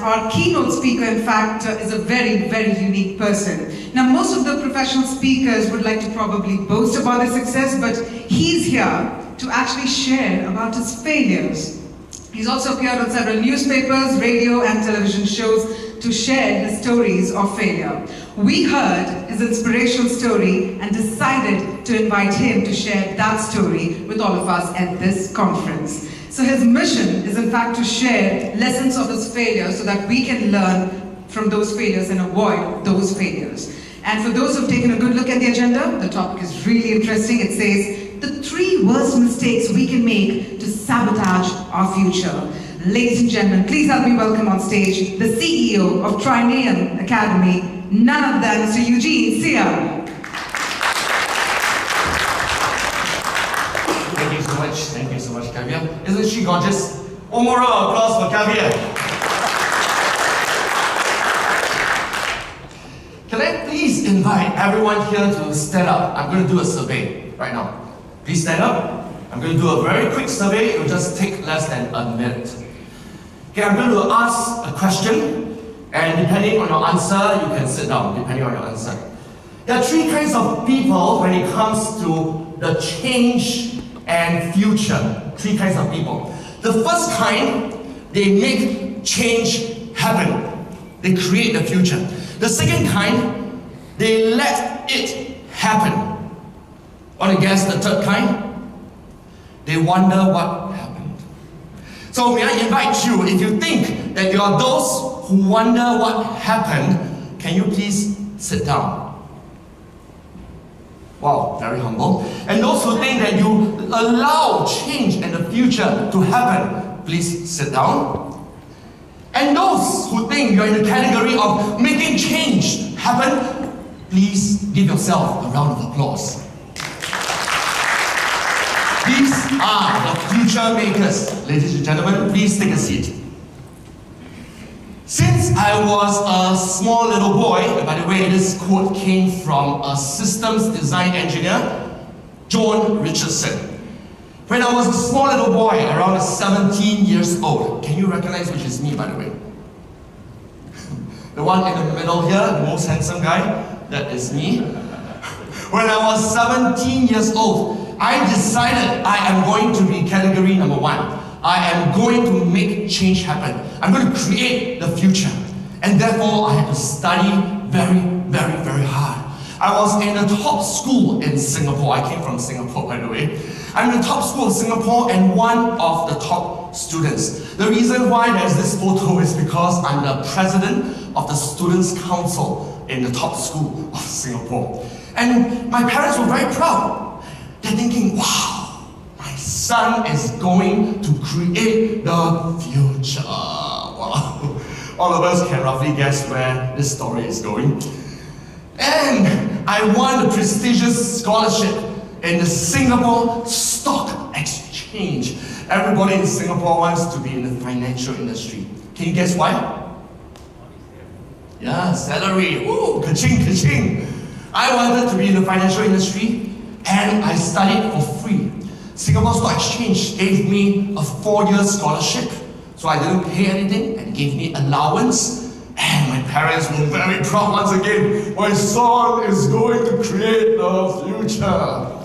our keynote speaker, in fact, is a very, very unique person. Now, most of the professional speakers would like to probably boast about their success, but he's here to actually share about his failures. He's also appeared on several newspapers, radio, and television shows to share his stories of failure. We heard his inspirational story and decided to invite him to share that story with all of us at this conference. So his mission is in fact to share lessons of his failures so that we can learn from those failures and avoid those failures. And for those who've taken a good look at the agenda, the topic is really interesting. It says, the 3 worst mistakes we can make to sabotage our future. Ladies and gentlemen, please help me welcome on stage the CEO of Triennial Academy, none other than Mr. Eugene Seah. Thank you so much, Kavya. Isn't she gorgeous? One more round of applause for Kavya. Can I please invite everyone here to stand up? I'm going to do a survey right now. Please stand up. I'm going to do a very quick survey. It will just take less than a minute. Okay, I'm going to ask a question, and depending on your answer, you can sit down, depending on your answer. There are 3 kinds of people when it comes to the change and future. 3 kinds of people. The first kind, they make change happen. They create the future. The second kind, they let it happen. Want to guess the third kind? They wonder what happened. So may I invite you, if you think that you are those who wonder what happened, can you please sit down? Wow, very humble. And those who think that you allow change in the future to happen, please sit down. And those who think you're in the category of making change happen, please give yourself a round of applause. These are the future makers. Ladies and gentlemen, please take a seat. Since I was a small little boy, and by the way, this quote came from a systems design engineer, John Richardson. When I was a small little boy, around 17 years old, can you recognize which is me, by the way? The one in the middle here, the most handsome guy, that is me. When I was 17 years old, I decided I am going to be category number 1. I am going to make change happen. I'm going to create the future. And therefore, I had to study very, very, very hard. I was in the top school in Singapore. I came from Singapore, by the way. I'm in the top school of Singapore and one of the top students. The reason why there's this photo is because I'm the president of the Students' Council in the top school of Singapore. And my parents were very proud. They're thinking, wow, my son is going to create the future. Wow. All of us can roughly guess where this story is going. And I won a prestigious scholarship in the Singapore Stock Exchange. Everybody in Singapore wants to be in the financial industry. Can you guess why? Yeah, salary. Ooh, ka-ching, ka-ching. I wanted to be in the financial industry, and I studied for free. Singapore Stock Exchange gave me a 4-year scholarship, so I didn't pay anything and gave me allowance. And my parents were very proud once again. My son is going to create the future.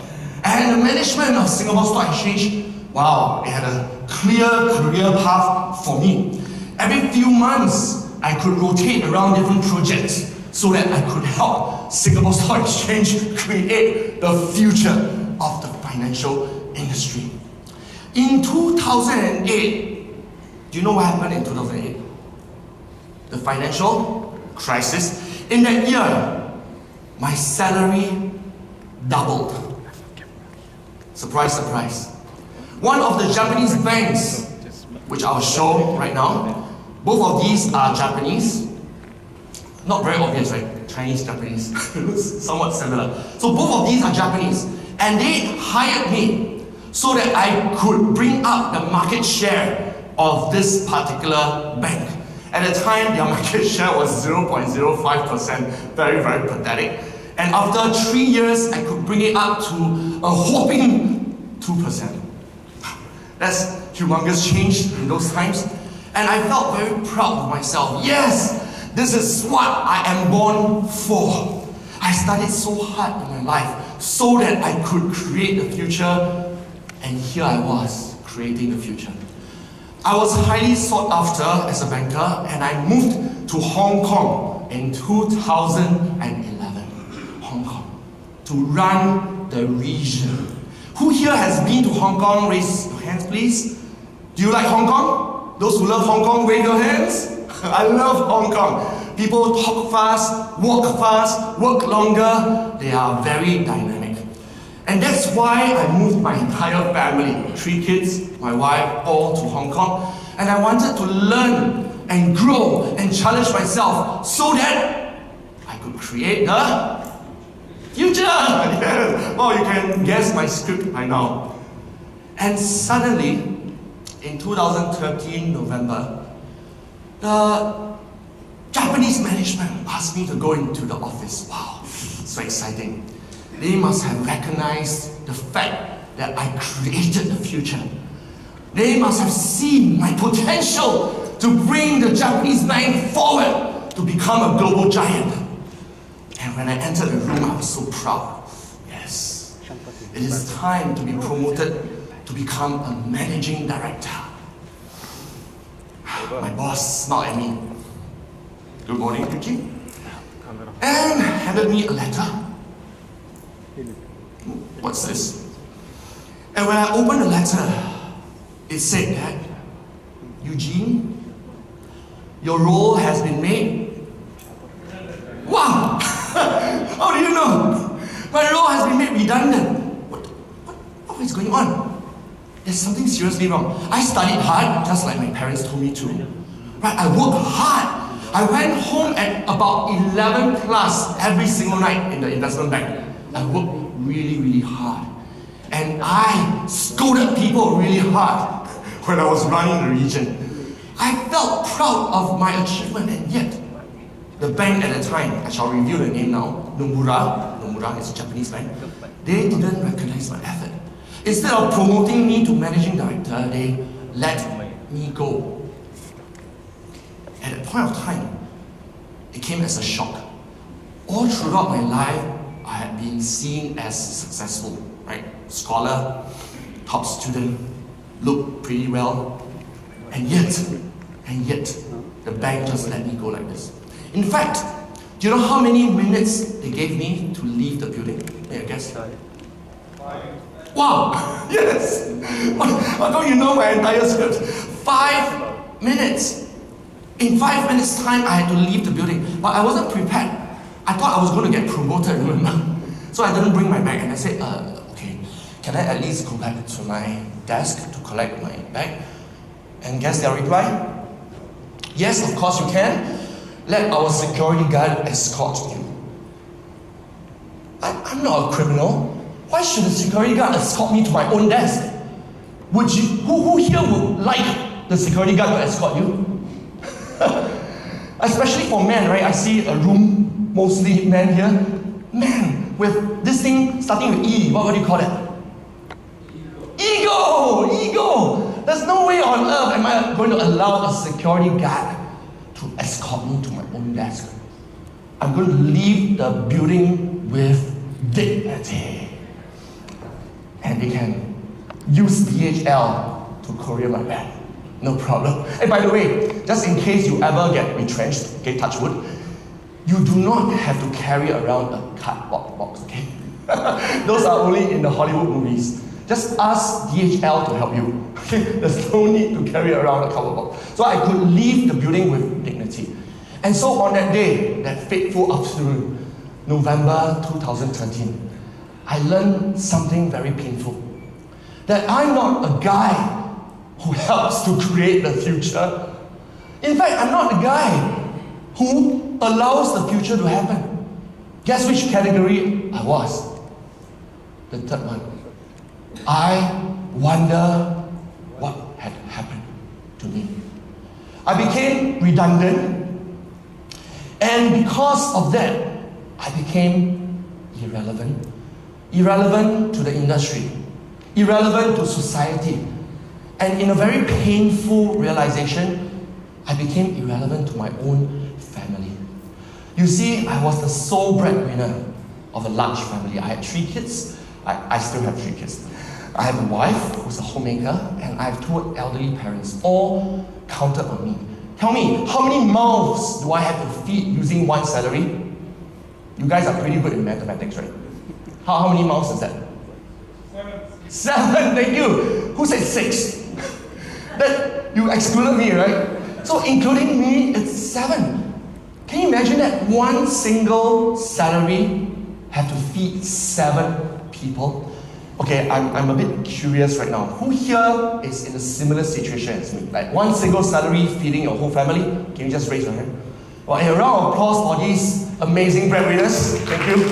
And the management of Singapore Stock Exchange, wow, it had a clear career path for me. Every few months, I could rotate around different projects so that I could help Singapore Stock Exchange create the future of the financial industry. In 2008, do you know what happened in 2008? The financial crisis. In that year, my salary doubled. Surprise, surprise. One of the Japanese banks, which I'll show right now, both of these are Japanese. Not very obvious, right? Chinese, Japanese. Somewhat similar. So both of these are Japanese. And they hired me so that I could bring up the market share of this particular bank. At the time, their market share was 0.05%. Very, very pathetic. And after 3 years, I could bring it up to a whopping 2%. That's humongous change in those times. And I felt very proud of myself. Yes, this is what I am born for. I studied so hard in my life so that I could create the future, and here I was, creating the future. I was highly sought after as a banker, and I moved to Hong Kong in 2011. Hong Kong. To run the region. Who here has been to Hong Kong? Raise your hands, please. Do you like Hong Kong? Those who love Hong Kong, wave your hands. I love Hong Kong. People talk fast, walk fast, work longer. They are very dynamic. And that's why I moved my entire family, 3 kids, my wife, all to Hong Kong. And I wanted to learn and grow and challenge myself so that I could create the future. Yes. Oh, you can guess my script by now. And suddenly, in 2013 November, the Japanese management asked me to go into the office. Wow, so exciting. They must have recognized the fact that I created the future. They must have seen my potential to bring the Japanese bank forward to become a global giant. And when I entered the room, I was so proud. Yes, it is time to be promoted to become a managing director. My boss smiled at me. Good morning, Eugene. And handed me a letter. What's this? And when I opened the letter, it said that, Eugene, your role has been made. Wow! How do you know? My role has been made redundant. What is going on? There's something seriously wrong. I studied hard, just like my parents told me to. Right? I worked hard. I went home at about 11 plus every single night in the investment bank. I worked really, really hard. And I scolded people really hard when I was running the region. I felt proud of my achievement, and yet the bank at the time, I shall reveal the name now, Nomura is a Japanese bank, they didn't recognize my effort. Instead of promoting me to managing director, they let me go. At that point of time, it came as a shock. All throughout my life, I had been seen as successful, right? Scholar, top student, looked pretty well, and yet, the bank just let me go like this. In fact, do you know how many minutes they gave me to leave the building? May I guess? 5. Wow! Yes! How come you know my entire script? 5 minutes. In 5 minutes' time, I had to leave the building, but I wasn't prepared. I thought I was going to get promoted, remember? So I didn't bring my bag, and I said, okay, can I at least go back to my desk to collect my bag? And guess their reply? Yes, of course you can. Let our security guard escort you. I'm not a criminal. Why should the security guard escort me to my own desk? Would you? Who here would like the security guard to escort you? Especially for men, right? I see a room, mostly men here. Men, with this thing starting with E, what do you call it? Ego! There's no way on earth am I going to allow a security guard to escort me to my own desk. I'm going to leave the building with dignity. And they can use DHL to courier my bag. No problem. And by the way, just in case you ever get retrenched, okay, touch wood, you do not have to carry around a cardboard box, okay? Those are only in the Hollywood movies. Just ask DHL to help you. Okay? There's no need to carry around a cardboard box. So I could leave the building with dignity. And so on that day, that fateful afternoon, November 2013, I learned something very painful. That I'm not a guy who helps to create the future. In fact, I'm not the guy who allows the future to happen. Guess which category I was? The third one. I wonder what had happened to me. I became redundant, and because of that, I became irrelevant. Irrelevant to the industry, irrelevant to society, and in a very painful realization, I became irrelevant to my own family. You see, I was the sole breadwinner of a large family. I had 3 kids. I still have 3 kids. I have a wife who's a homemaker, and I have 2 elderly parents, all counted on me. Tell me, how many mouths do I have to feed using 1 salary? You guys are pretty good in mathematics, right? How many mouths is that? 7, thank you. Who said 6? That you excluded me, right? So including me, it's 7. Can you imagine that 1 single salary have to feed 7 people? Okay, I'm a bit curious right now. Who here is in a similar situation as me? Like 1 single salary feeding your whole family? Can you just raise your hand? Well, a round of applause for these amazing breadwinners. Thank you.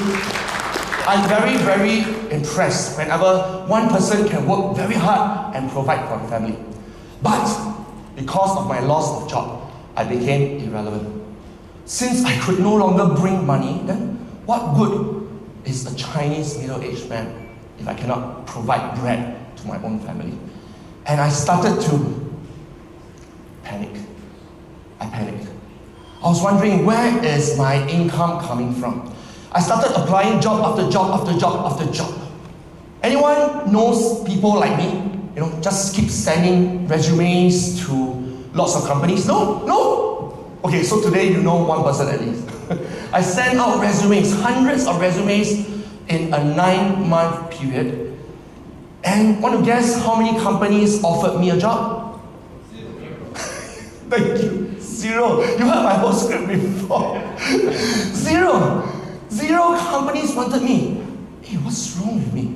I'm very, very impressed whenever one person can work very hard and provide for the family. But because of my loss of job, I became irrelevant. Since I could no longer bring money, then what good is a Chinese middle-aged man if I cannot provide bread to my own family? And I started to panic. I panicked. I was wondering, where is my income coming from? I started applying job after job after job after job. Anyone knows people like me? You know, just keep sending resumes to lots of companies? No? Okay, so today you know one person at least. I sent out resumes, hundreds of resumes in a 9-month period. And want to guess how many companies offered me a job? 0. Thank you. 0. You heard my whole script before. 0. 0 companies wanted me. Hey, what's wrong with me?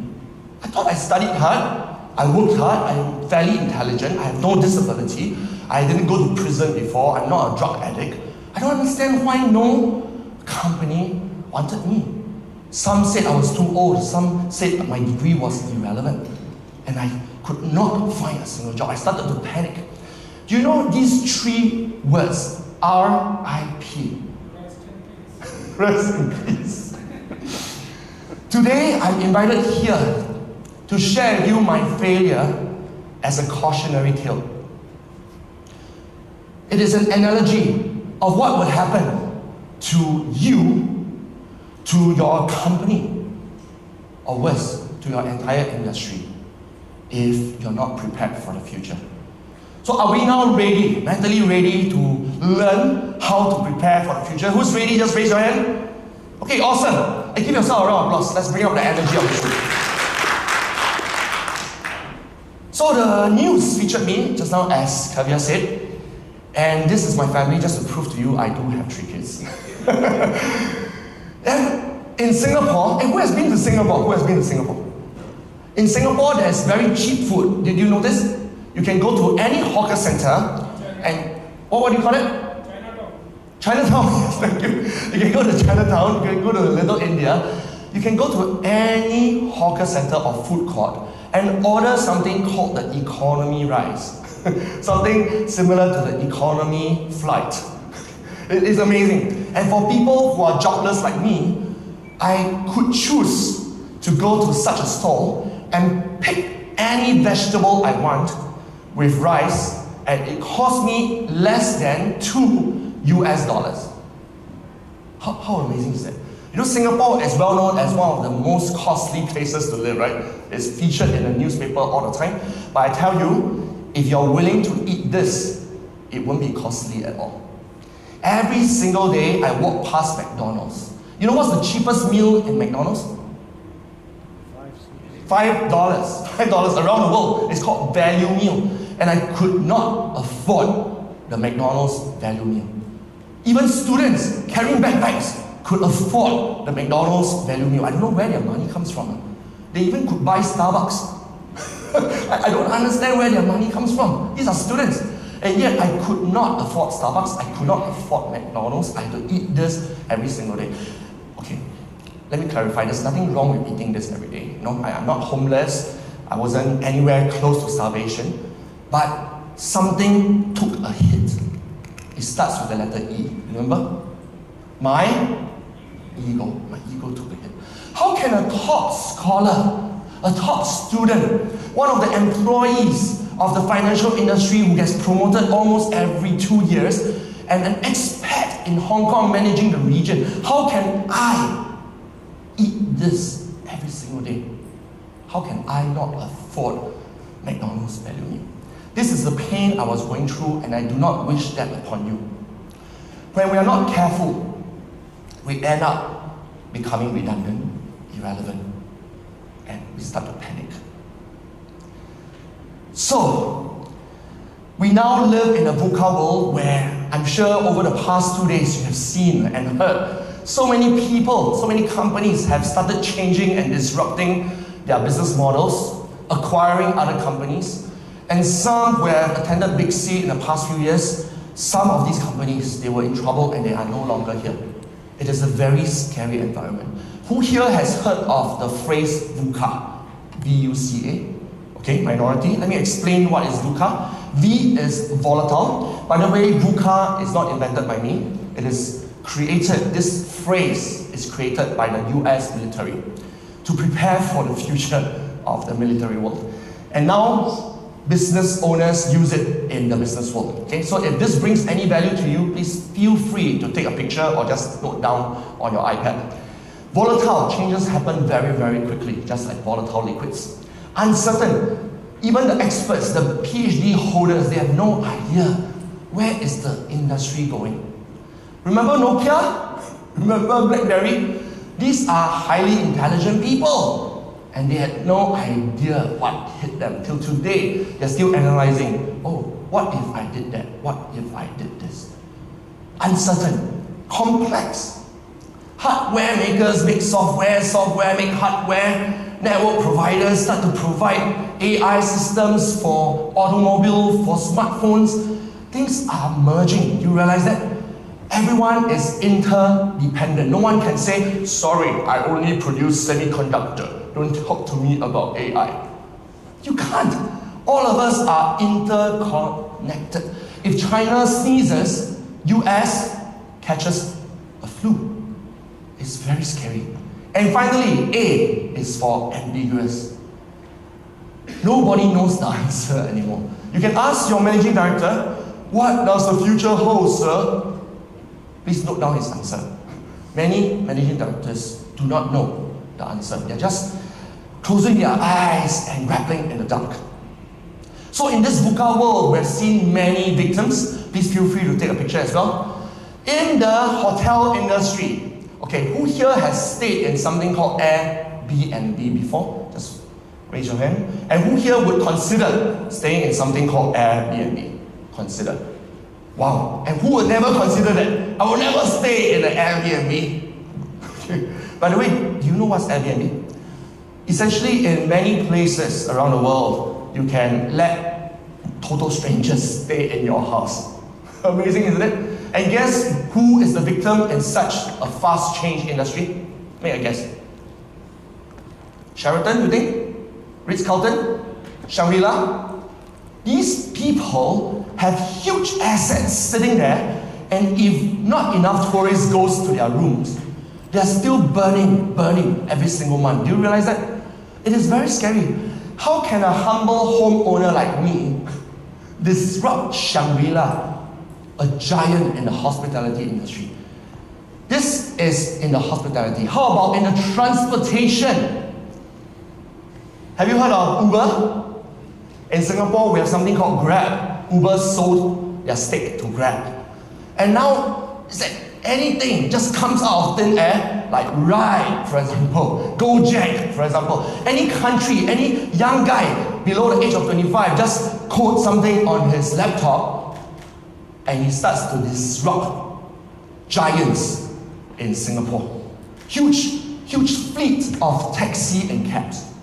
I thought I studied hard. I worked hard. I'm fairly intelligent. I have no disability. I didn't go to prison before. I'm not a drug addict. I don't understand why no company wanted me. Some said I was too old. Some said my degree was irrelevant. And I could not find a single job. I started to panic. Do you know these 3 words? R.I.P. Rest in peace. Today, I'm invited here to share with you my failure as a cautionary tale. It is an analogy of what would happen to you, to your company, or worse, to your entire industry if you're not prepared for the future. So are we now ready, mentally ready to learn how to prepare for the future? Who's ready? Just raise your hand. Okay, awesome. Hey, give yourself a round of applause. Let's bring up the energy of this room. So the news featured me just now, as Kavya said, and this is my family, just to prove to you I do have 3 kids. And in Singapore, and who has been to Singapore? Who has been to Singapore? In Singapore, there's very cheap food. Did you notice? You can go to any hawker center and, what do you call it? Chinatown, yes, thank you. You can go to Chinatown, you can go to Little India, you can go to any hawker center or food court and order something called the economy rice. Something similar to the economy flight. It is amazing. And for people who are jobless like me, I could choose to go to such a stall and pick any vegetable I want with rice, and it cost me less than $2 US. How amazing is that? You know, Singapore is well known as one of the most costly places to live, right? It's featured in the newspaper all the time. But I tell you, if you're willing to eat this, it won't be costly at all. Every single day, I walk past McDonald's. You know what's the cheapest meal in McDonald's? $5. $5 around the world. It's called value meal. And I could not afford the McDonald's value meal. Even students carrying backpacks could afford the McDonald's value meal. I don't know where their money comes from. They even could buy Starbucks. I don't understand where their money comes from. These are students. And yet I could not afford Starbucks. I could not afford McDonald's. I had to eat this every single day. Okay, let me clarify. There's nothing wrong with eating this every day. You know, I'm not homeless. I wasn't anywhere close to starvation. But something took a hit. It starts with the letter E. Remember? My ego. My ego took a hit. How can a top scholar, a top student, one of the employees of the financial industry who gets promoted almost every 2 years, and an expat in Hong Kong managing the region. How can I eat this every single day? How can I not afford McDonald's value meal? This is the pain I was going through, and I do not wish that upon you. When we are not careful, we end up becoming redundant, irrelevant, and we start to panic. So, we now live in a VUCA world where I'm sure over the past 2 days you have seen and heard so many people, so many companies have started changing and disrupting their business models, acquiring other companies, and some who have attended BICSI in the past few years, some of these companies, they were in trouble and they are no longer here. It is a very scary environment. Who here has heard of the phrase VUCA? V-U-C-A? Okay, minority. Let me explain what is VUCA. V is volatile. By the way, VUCA is not invented by me. It is created, this phrase is created by the US military to prepare for the future of the military world. And now, business owners use it in the business world. Okay, so if this brings any value to you, please feel free to take a picture or just note down on your iPad. Volatile changes happen very, very quickly, just like volatile liquids. Uncertain. Even the experts, the PhD holders, they have no idea where is the industry going. Remember Nokia? Remember BlackBerry? These are highly intelligent people. And they had no idea what hit them. Till today, they're still analyzing, oh, what if I did that? What if I did this? Uncertain, complex. Hardware makers make software, software make hardware, network providers start to provide AI systems for automobile, for smartphones. Things are merging. You realize that? Everyone is interdependent. No one can say, sorry, I only produce semiconductor. Don't talk to me about AI. You can't. All of us are interconnected. If China sneezes, US catches a flu. It's very scary. And finally, A is for ambiguous. Nobody knows the answer anymore. You can ask your managing director, what does the future hold, sir? Please note down his answer. Many managing directors do not know the answer. They're just closing their eyes and grappling in the dark. So in this VUCA world, we've seen many victims. Please feel free to take a picture as well. In the hotel industry, okay, who here has stayed in something called Airbnb before? Just raise your hand. And who here would consider staying in something called Airbnb? Consider. Wow. And who would never consider that? I will never stay in an Airbnb. By the way, do you know what's Airbnb? Essentially, in many places around the world, you can let total strangers stay in your house. Amazing, isn't it? And guess who is the victim in such a fast change industry? Make a guess. Sheraton, you think? Ritz-Carlton? Shangri-La? These people have huge assets sitting there, and if not enough tourists goes to their rooms, they are still burning every single month. Do you realize that? It is very scary. How can a humble homeowner like me disrupt Shangri-La, a giant in the hospitality industry? This is in the hospitality. How about in the transportation? Have you heard of Uber? In Singapore, we have something called Grab. Uber sold their stake to Grab. And now, it's like anything just comes out of thin air, like Ride, for example, Gojek, for example. Any country, any young guy below the age of 25 just code something on his laptop and he starts to disrupt giants in Singapore. Huge fleet of taxi and cabs.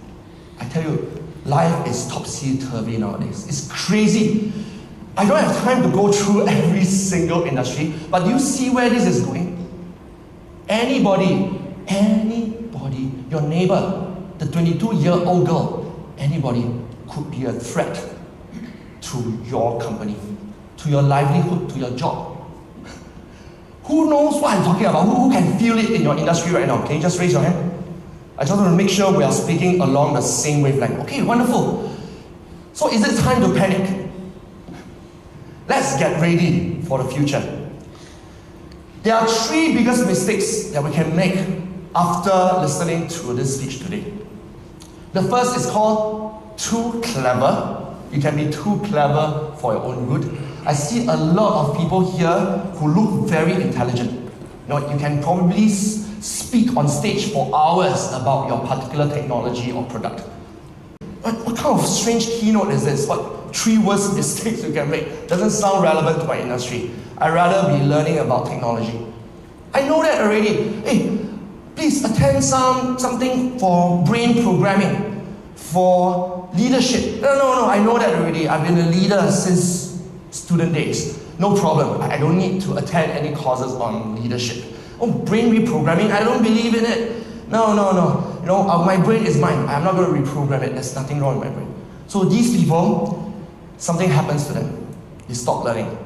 I tell you, life is topsy-turvy nowadays. It's crazy. I don't have time to go through every single industry, but do you see where this is going? Anybody, your neighbor, the 22-year-old girl, anybody could be a threat to your company, to your livelihood, to your job. Who knows what I'm talking about? Who can feel it in your industry right now? Can you just raise your hand? I just want to make sure we are speaking along the same wavelength. Okay, wonderful. So is it time to panic? Let's get ready for the future. There are three biggest mistakes that we can make after listening to this speech today. The first is called too clever. You can be too clever for your own good. I see a lot of people here who look very intelligent. You can probably speak on stage for hours about your particular technology or product. What kind of strange keynote is this? What three worst mistakes you can make? Doesn't sound relevant to my industry. I'd rather be learning about technology. I know that already. Hey, please attend something for brain programming, for leadership. No, I know that already. I've been a leader since student days. No problem. I don't need to attend any courses on leadership. Oh, brain reprogramming, I don't believe in it. No. My brain is mine. I'm not going to reprogram it. There's nothing wrong with my brain. So these people, something happens to them. They stop learning.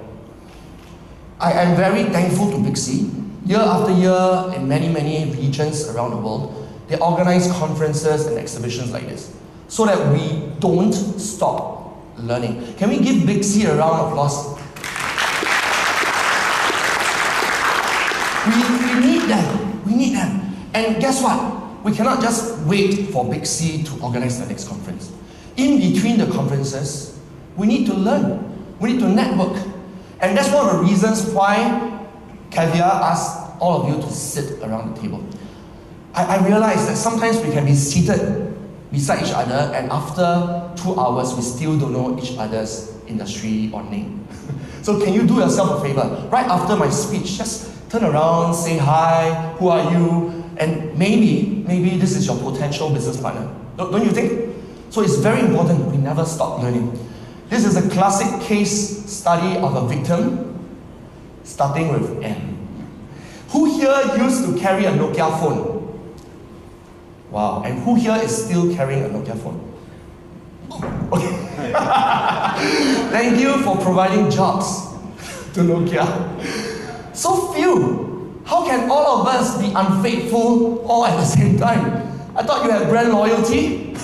I am very thankful to BICSI. Year after year, in many regions around the world, they organize conferences and exhibitions like this so that we don't stop learning. Can we give BICSI a round of applause? We need them. And guess what? We cannot just wait for BICSI to organize the next conference. In between the conferences, we need to learn. We need to network. And that's one of the reasons why Caviar asked all of you to sit around the table. I realize that sometimes we can be seated beside each other, and after 2 hours, we still don't know each other's industry or name. So can you do yourself a favor? Right after my speech, just turn around, say hi, who are you? And maybe this is your potential business partner. Don't you think? So it's very important we never stop learning. This is a classic case study of a victim, starting with M. Who here used to carry a Nokia phone? Wow, and who here is still carrying a Nokia phone? Okay. Thank you for providing jobs to Nokia. So few. How can all of us be unfaithful all at the same time? I thought you had brand loyalty.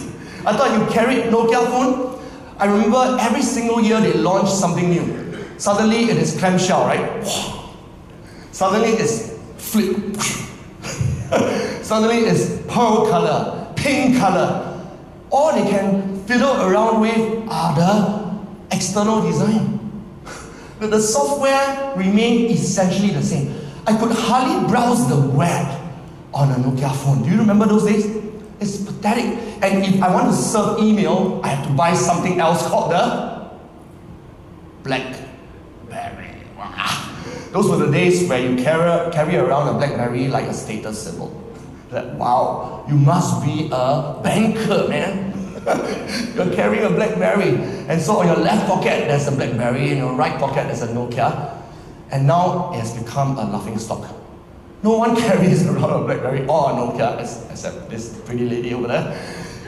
I thought you carried Nokia phone. I remember every single year they launched something new. Suddenly it is clamshell, right? Suddenly it's flip. Suddenly it's pearl color, pink color. All they can fiddle around with are the external design. But the software remained essentially the same. I could hardly browse the web on a Nokia phone. Do you remember those days? It's pathetic. And if I want to serve email, I have to buy something else called the BlackBerry. Those were the days where you carry around a BlackBerry like a status symbol. Like, wow, you must be a banker, man. You're carrying a BlackBerry. And so on your left pocket, there's a BlackBerry. In your right pocket, there's a Nokia. And now it has become a laughing stock. No one carries around a BlackBerry or a Nokia, except this pretty lady over there.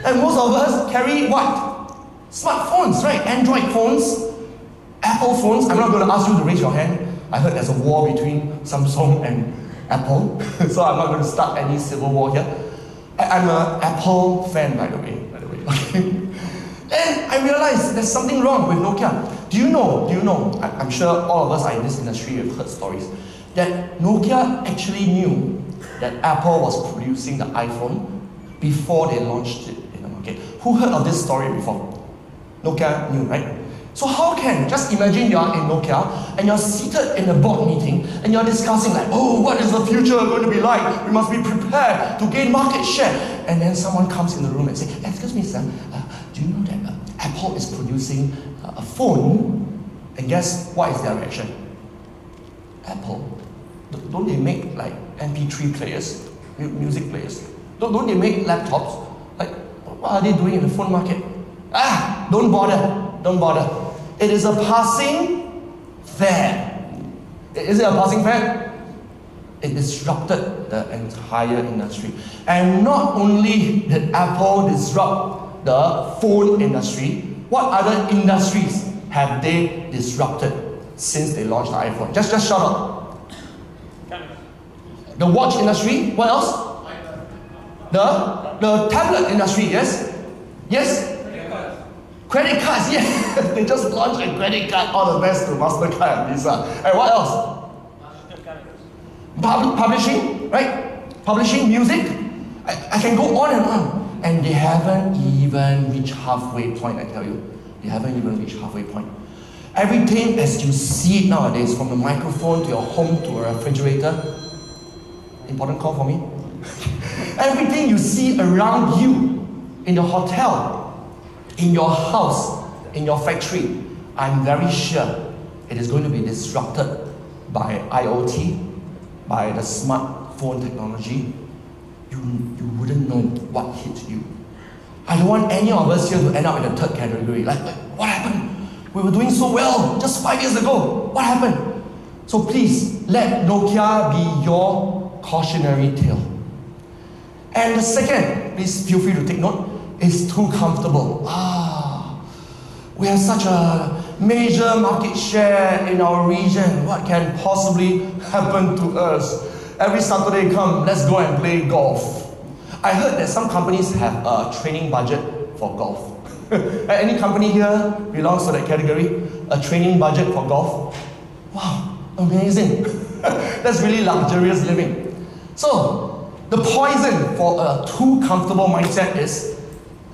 And most of us carry what? Smartphones, right? Android phones, Apple phones. I'm not going to ask you to raise your hand. I heard there's a war between Samsung and Apple, so I'm not going to start any civil war here. I'm an Apple fan, by the way. And I realized there's something wrong with Nokia. Do you know, I'm sure all of us are in this industry, have heard stories, that Nokia actually knew that Apple was producing the iPhone before they launched it in the market. Who heard of this story before? Nokia knew, right? So how can, just imagine you're in Nokia and you're seated in a board meeting and you're discussing like, oh, what is the future going to be like? We must be prepared to gain market share. And then someone comes in the room and says, excuse me, sir, do you know that Apple is producing a phone? And guess what is their reaction? Apple? Don't they make like MP3 players, music players? Don't they make laptops? Like, what are they doing in the phone market? Don't bother. It is a passing fad. Is it a passing fad? It disrupted the entire industry. And not only did Apple disrupt the phone industry, what other industries have they disrupted since they launched the iPhone? Just shout out. The watch industry. What else? The tablet industry. Yes. Credit cards, yeah. They just launched a credit card. All the best to MasterCard and Visa. And what else? Publishing, right? Publishing music. I can go on and on. And they haven't even reached halfway point, I tell you. They haven't even reached halfway point. Everything as you see it nowadays, from the microphone to your home to a refrigerator. Important call for me. Everything you see around you, in the hotel, in your house, in your factory, I'm very sure it is going to be disrupted by IoT, by the smartphone technology. You wouldn't know what hit you. I don't want any of us here to end up in the third category. Like, what happened? We were doing so well just 5 years ago. What happened? So please, let Nokia be your cautionary tale. And the second, please feel free to take note, is too comfortable. We have such a major market share in our region. What can possibly happen to us? Every Saturday come, let's go and play golf. I heard that some companies have a training budget for golf. Any company here belongs to that category? A training budget for golf? Wow, amazing. That's really luxurious living. So, the poison for a too comfortable mindset is,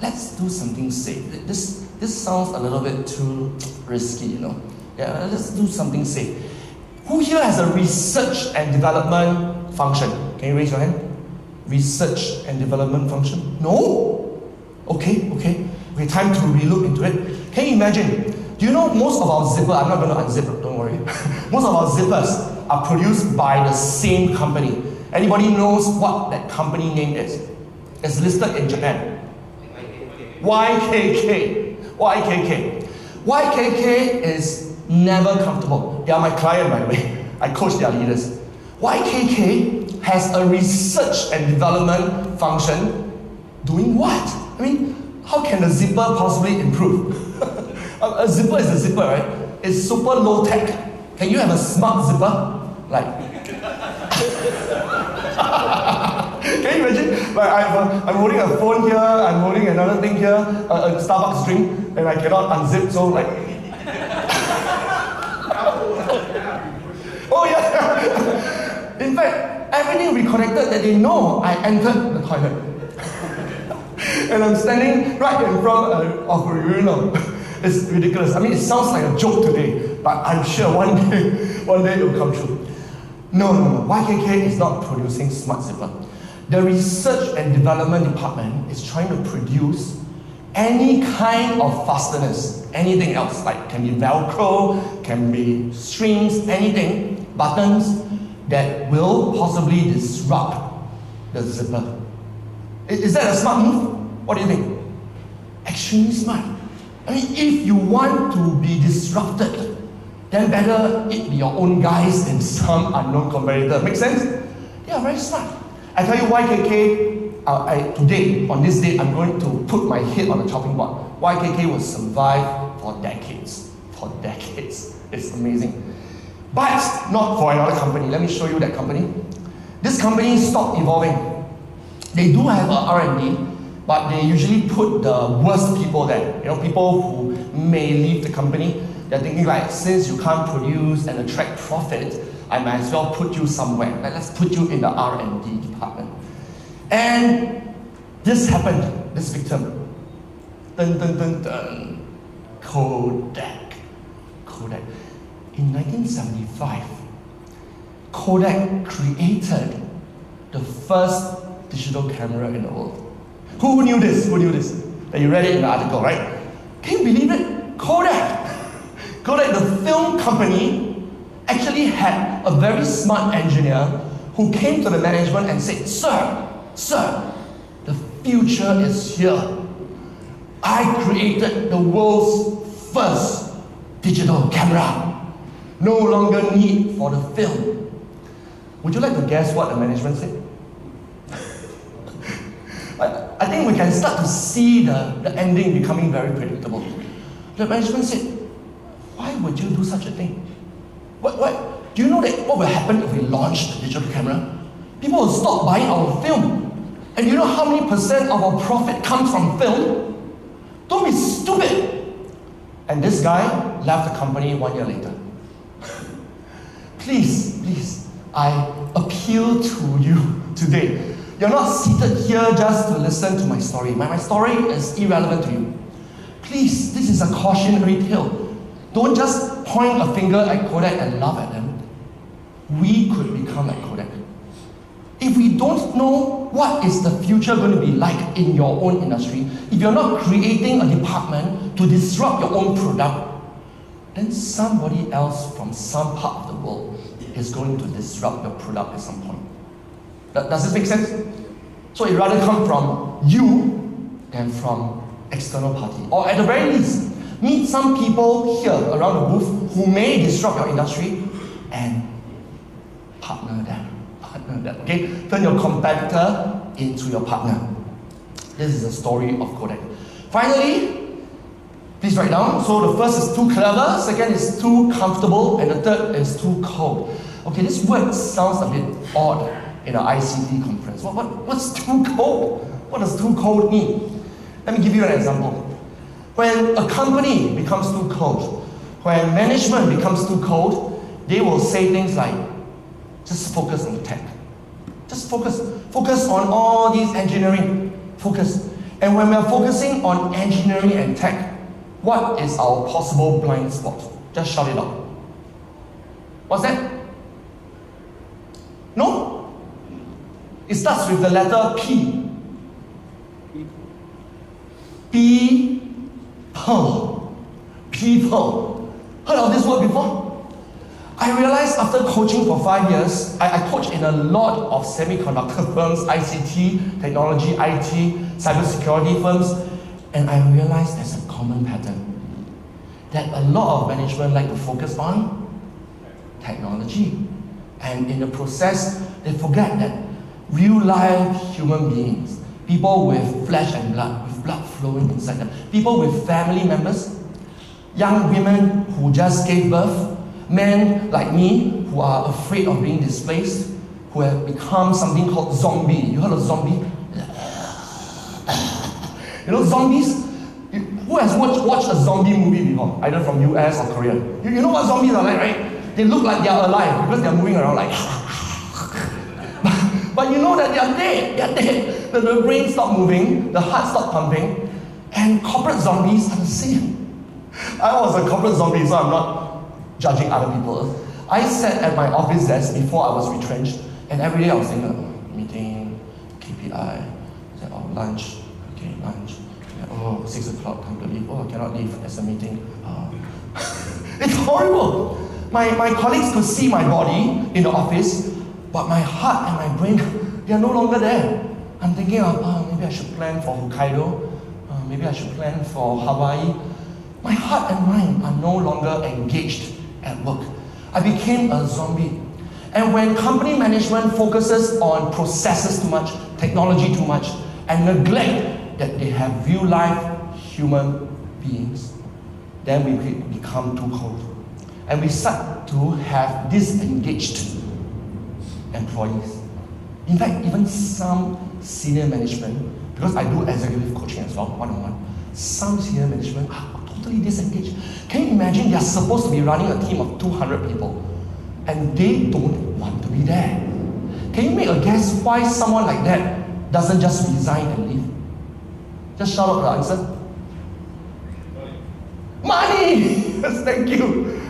let's do something safe. This sounds a little bit too risky, you know. Yeah, let's do something safe. Who here has a research and development function? Can you raise your hand? Research and development function? No? Okay. Time to relook into it. Can you imagine? Do you know most of our zippers, I'm not going to unzip, don't worry. Most of our zippers are produced by the same company. Anybody knows what that company name is? It's listed in Japan. YKK. YKK is never comfortable. They are my client, by the way. I coach their leaders. YKK has a research and development function doing what? I mean, how can a zipper possibly improve? A zipper is a zipper, right? It's super low tech. Can you have a smart zipper? Like, can you imagine? Like, I'm holding a phone here, I'm holding another thing here, a Starbucks drink, and I cannot unzip, so like... Oh yeah! In fact, everything reconnected that they know I entered the toilet. And I'm standing right in front of a urinal. It's ridiculous. I mean, it sounds like a joke today, but I'm sure one day it will come true. No. YKK is not producing smart zipper. The research and development department is trying to produce any kind of fasteners, anything else, like can be Velcro, can be strings, anything, buttons that will possibly disrupt the zipper. Is that a smart move? What do you think? Extremely smart. I mean, if you want to be disrupted, then better it be your own guys than some unknown competitor. Make sense? Yeah, very smart. I tell you, YKK, today, on this day, I'm going to put my head on the chopping board. YKK will survive for decades. For decades. It's amazing. But not for another company. Let me show you that company. This company stopped evolving. They do have a R&D, but they usually put the worst people there. You know, people who may leave the company. They're thinking like, since you can't produce and attract profit, I might as well put you somewhere. Like, let's put you in the R&D department. And this happened, this victim. Kodak. In 1975, Kodak created the first digital camera in the world. Who knew this? That you read it in the article, right? Can you believe it? Kodak, the film company, actually had a very smart engineer who came to the management and said, Sir, the future is here. I created the world's first digital camera. No longer need for the film. Would you like to guess what the management said? I think we can start to see the ending becoming very predictable. The management said, why would you do such a thing? What? Do you know that what will happen if we launch the digital camera? People will stop buying our film. And you know how many % of our profit comes from film? Don't be stupid. And this guy left the company 1 year later. Please, I appeal to you today. You're not seated here just to listen to my story. My story is irrelevant to you. Please, this is a cautionary tale. Don't just point a finger at Kodak and laugh at them. We could become like Kodak. If we don't know what is the future going to be like in your own industry, if you're not creating a department to disrupt your own product, then somebody else from some part of the world is going to disrupt your product at some point. Does this make sense? So it rather come from you than from external party. Or at the very least, meet some people here around the booth who may disrupt your industry and partner them. Okay? Turn your competitor into your partner. This is the story of Kodak. Finally, please write down. So the first is too clever, second is too comfortable, and the third is too cold. Okay, this word sounds a bit odd in an ICT conference. What's too cold? What does too cold mean? Let me give you an example. When a company becomes too cold, when management becomes too cold, they will say things like, just focus on the tech. Just focus on all these engineering. Focus. And when we are focusing on engineering and tech, what is our possible blind spot? Just shout it out. What's that? No? It starts with the letter P. People. Heard of this word before? I realized after coaching for 5 years, I coach in a lot of semiconductor firms, ICT, technology, IT, cybersecurity firms, and I realized there's a common pattern. That a lot of management like to focus on technology. And in the process, they forget that real life human beings, people with flesh and blood, with blood flowing inside them, people with family members, young women who just gave birth, men like me who are afraid of being displaced, who have become something called zombie. You heard of zombie? You know zombies? Who has watched a zombie movie before? Either from US or Korea. You know what zombies are like, right? They look like they are alive because they are moving around like but you know that they are dead. The brain stopped moving, the heart stopped pumping, and corporate zombies are the same. I was a corporate zombie, so I'm not judging other people. I sat at my office desk before I was retrenched, and every day I was thinking, meeting, KPI, said, lunch, okay, lunch. Oh, 6 o'clock, time to leave. Oh, I cannot leave, there's a meeting. It's horrible. My colleagues could see my body in the office, but my heart and my brain, they are no longer there. I'm thinking of, maybe I should plan for Hokkaido, maybe I should plan for Hawaii. My heart and mind are no longer engaged at work. I became a zombie. And when company management focuses on processes too much, technology too much, and neglect that they have real life human beings, then we become too cold. And we start to have disengaged employees. In fact, even some senior management, because I do executive coaching as well, one-on-one, some senior management are totally disengaged. Can you imagine they are supposed to be running a team of 200 people and they don't want to be there? Can you make a guess why someone like that doesn't just resign and leave? Just shout out the answer. Money! Yes, thank you.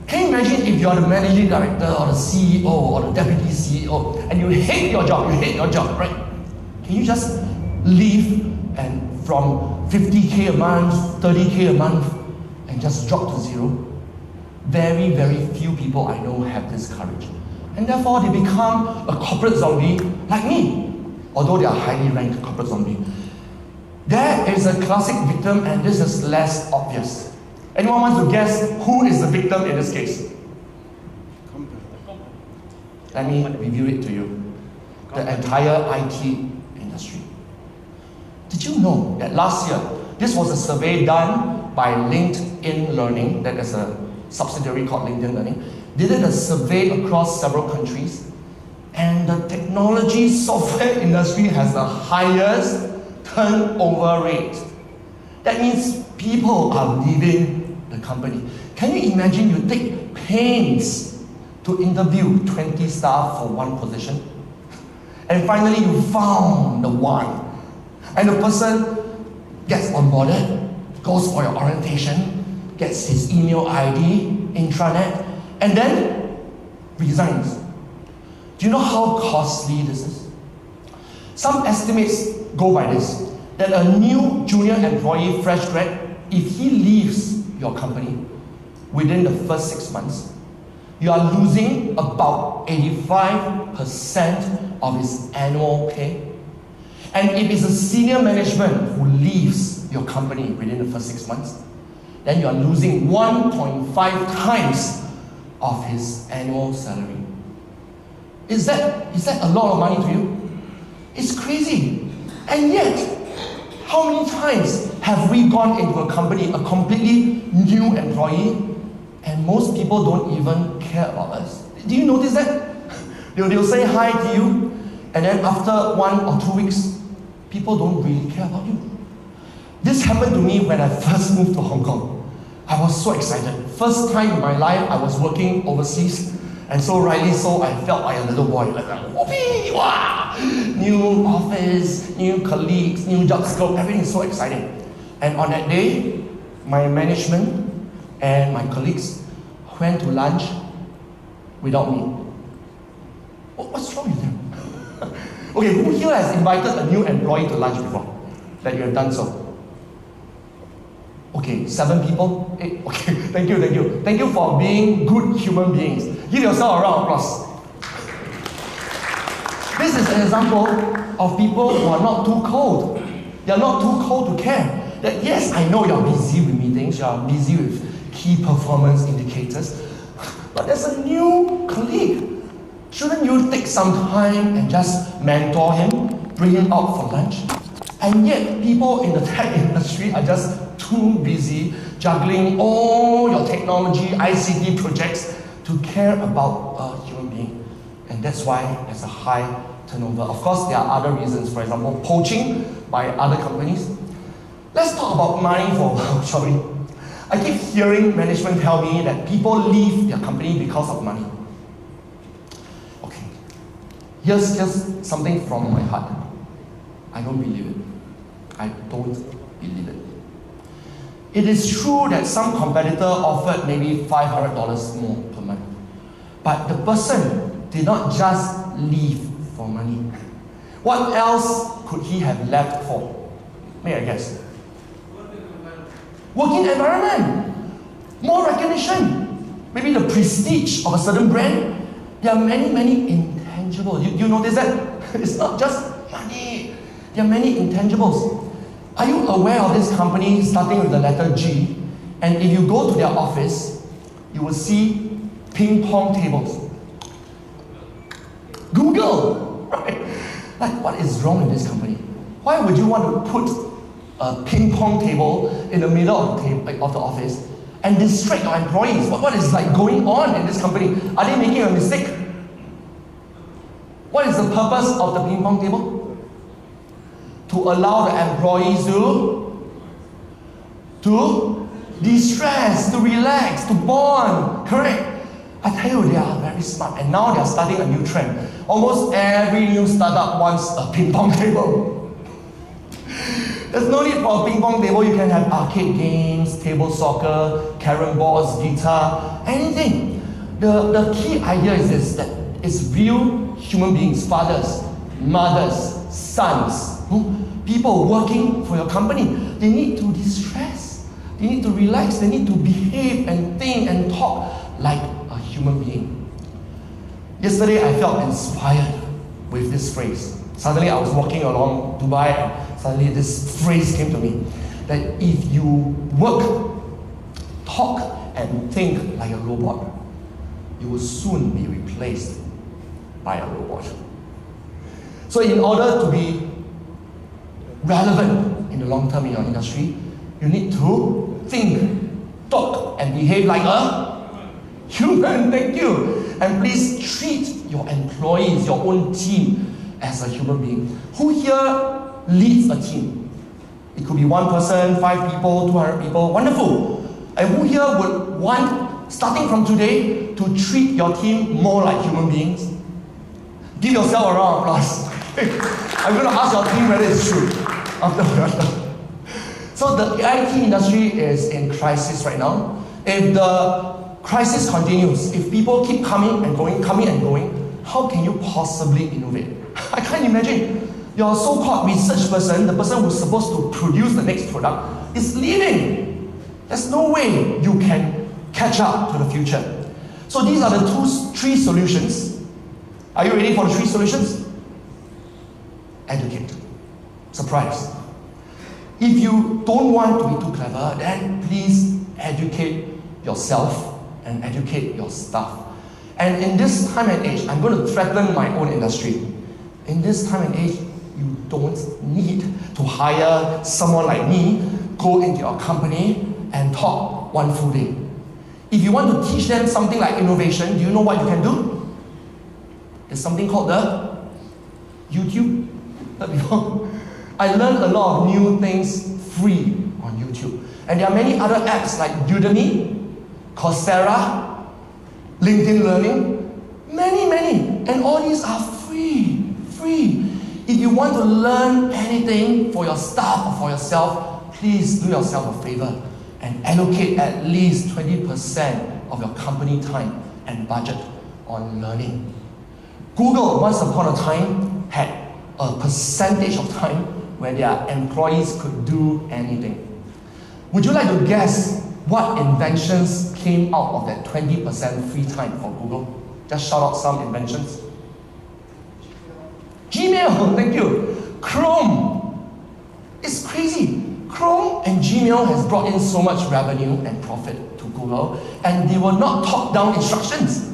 Can you imagine if you're the managing director or the CEO or the deputy CEO and you hate your job, right? Can you just leave and from 50K a month, 30K a month and just drop to zero? Very, very few people I know have this courage. And therefore they become a corporate zombie like me, although they are highly ranked corporate zombie. There is a classic victim and this is less obvious. Anyone wants to guess who is the victim in this case? Let me review it to you. The entire IT industry. Did you know that last year, this was a survey done by LinkedIn Learning, that is a subsidiary called LinkedIn Learning. They did a survey across several countries, and the technology software industry has the highest turnover rate. That means people are leaving the company. Can you imagine you take pains to interview 20 staff for one position? And finally you found the one. And the person gets onboarded, goes for your orientation, gets his email ID, intranet, and then resigns. Do you know how costly this is? Some estimates go by this, that a new junior employee, fresh grad, if he leaves your company within the first 6 months, you are losing about 85% of his annual pay. And if it's a senior management who leaves your company within the first 6 months, then you are losing 1.5 times of his annual salary. Is that a lot of money to you? It's crazy. And yet, how many times have we gone into a company, a completely new employee, and most people don't even care about us? Do you notice that? They'll say hi to you, and then after 1 or 2 weeks, people don't really care about you. This happened to me when I first moved to Hong Kong. I was so excited. First time in my life, I was working overseas, and so rightly so, I felt like a little boy. Like, whoopee, wow! New office, new colleagues, new job scope, everything is so exciting. And on that day, my management and my colleagues went to lunch without me. What's wrong with them? Okay, who here has invited a new employee to lunch before? That you have done so? Okay, 7 people? 8? Okay, thank you. Thank you for being good human beings. Give yourself a round of applause. This is an example of people who are not too cold. They are not too cold to care. That yes, I know you are busy with meetings, you are busy with key performance indicators, but there's a new colleague. Shouldn't you take some time and just mentor him, bring him out for lunch? And yet, people in the tech industry are just too busy juggling all your technology, ICT projects to care about a human being. And that's why there's a high turnover. Of course, there are other reasons, for example, poaching by other companies. Let's talk about money for a while, shall we? I keep hearing management tell me that people leave their company because of money. Okay, here's something from my heart. I don't believe it. I don't believe it. It is true that some competitor offered maybe $500 more per month. But the person did not just leave for money. What else could he have left for? May I guess? Working environment. More recognition. Maybe the prestige of a certain brand. There are many intangibles. You notice that? It's not just money. There are many intangibles. Are you aware of this company starting with the letter G? And if you go to their office, you will see ping pong tables. Google, right? Like, what is wrong with this company? Why would you want to put a ping pong table in the middle of the office and distract your employees? What is like going on in this company? Are they making a mistake? What is the purpose of the ping pong table? To allow the employees to de-stress, to relax, to bond, correct? I tell you, they are very smart, and now they are starting a new trend. Almost every new startup wants a ping pong table. There's no need for a ping pong table. You can have arcade games, table soccer, carom boards, guitar, anything. The key idea is this, that it's real human beings, fathers, mothers, sons, people working for your company. They need to de-stress, they need to relax, they need to behave and think and talk like a human being. Yesterday I felt inspired with this phrase. Suddenly I was walking along Dubai and suddenly this phrase came to me, that if you work, talk and think like a robot, you will soon be replaced by a robot. So in order to be relevant in the long term in your industry, you need to think, talk, and behave like a human. Thank you. And please treat your employees, your own team, as a human being. Who here leads a team? It could be 1 person, 5 people, 200 people. Wonderful. And who here would want, starting from today, to treat your team more like human beings? Give yourself a round of applause. I'm going to ask your team whether it's true. So the IT industry is in crisis right now. If the crisis continues, if people keep coming and going, how can you possibly innovate? I can't imagine. Your so-called research person, the person who's supposed to produce the next product, is leaving. There's no way you can catch up to the future. So these are the three solutions. Are you ready for the three solutions? Educate. Surprise. If you don't want to be too clever, then please educate yourself and educate your staff. And in this time and age, I'm going to threaten my own industry. In this time and age, you don't need to hire someone like me, go into your company and talk one full day. If you want to teach them something like innovation, do you know what you can do? There's something called the YouTube. I learned a lot of new things free on YouTube. And there are many other apps like Udemy, Coursera, LinkedIn Learning, many. And all these are free. If you want to learn anything for your staff or for yourself, please do yourself a favor and allocate at least 20% of your company time and budget on learning. Google, once upon a time, had a percentage of time where their employees could do anything. Would you like to guess what inventions came out of that 20% free time for Google? Just shout out some inventions. Gmail, thank you. Chrome. It's crazy. Chrome and Gmail has brought in so much revenue and profit to Google, and they were not top-down instructions.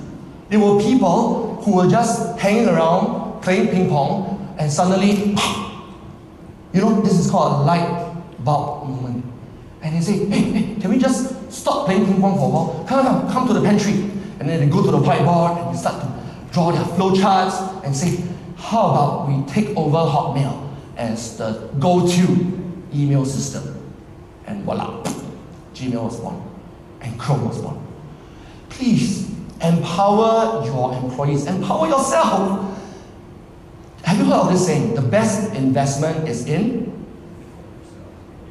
They were people who were just hanging around, playing ping pong, and suddenly, this is called a light bulb moment. And they say, hey, can we just stop playing ping pong for a while? Come to the pantry. And then they go to the whiteboard and they start to draw their flow charts and say, how about we take over Hotmail as the go-to email system? And voila, Gmail was born and Chrome was born. Please empower your employees, empower yourself. Have you heard of this saying? The best investment is in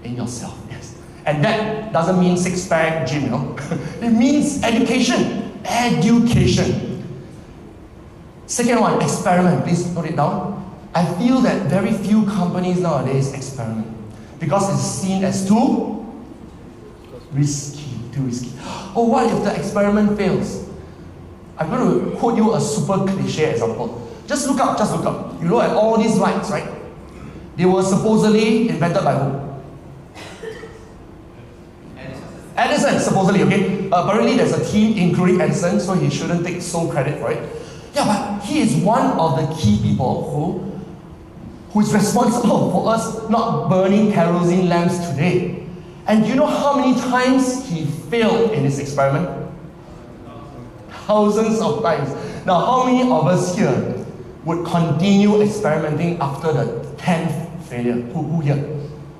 yourself. Yes. And that doesn't mean six-pack Gmail. It means education. Second one, experiment. Please note it down. I feel that very few companies nowadays experiment because it's seen as too risky. Oh, what if the experiment fails? I'm going to quote you a super cliche example. Just look up. You look at all these lights, right? They were supposedly invented by who? Edison, supposedly, okay? Apparently there's a team including Edison, so he shouldn't take sole credit for it. Yeah, but he is one of the key people who is responsible for us not burning kerosene lamps today. And do you know how many times he failed in his experiment? Thousands of times. Now, how many of us here would continue experimenting after the 10th failure? Who here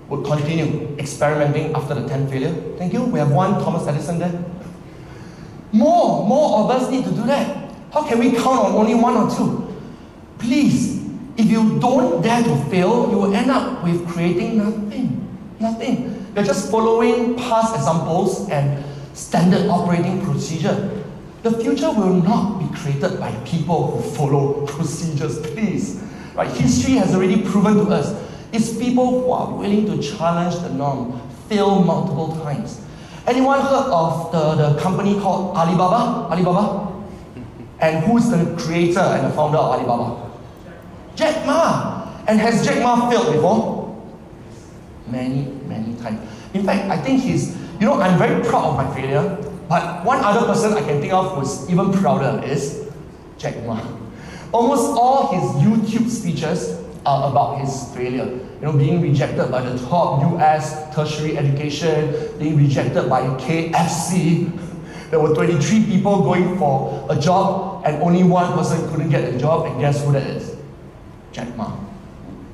would continue experimenting after the 10th failure? Thank you. We have one Thomas Edison there. More of us need to do that. How can we count on only one or two? Please, if you don't dare to fail, you will end up with creating nothing. You're just following past examples and standard operating procedure. The future will not be created by people who follow procedures, please. Right? History has already proven to us it's people who are willing to challenge the norm, fail multiple times. Anyone heard of the company called Alibaba? And who's the creator and the founder of Alibaba? Jack Ma. And has Jack Ma failed before? Many times. In fact, I think I'm very proud of my failure, but one other person I can think of who's even prouder is Jack Ma. Almost all his YouTube speeches are about his failure. Being rejected by the top US tertiary education, being rejected by KFC. There were 23 people going for a job and only one person couldn't get the job, and guess who that is? Jack Ma.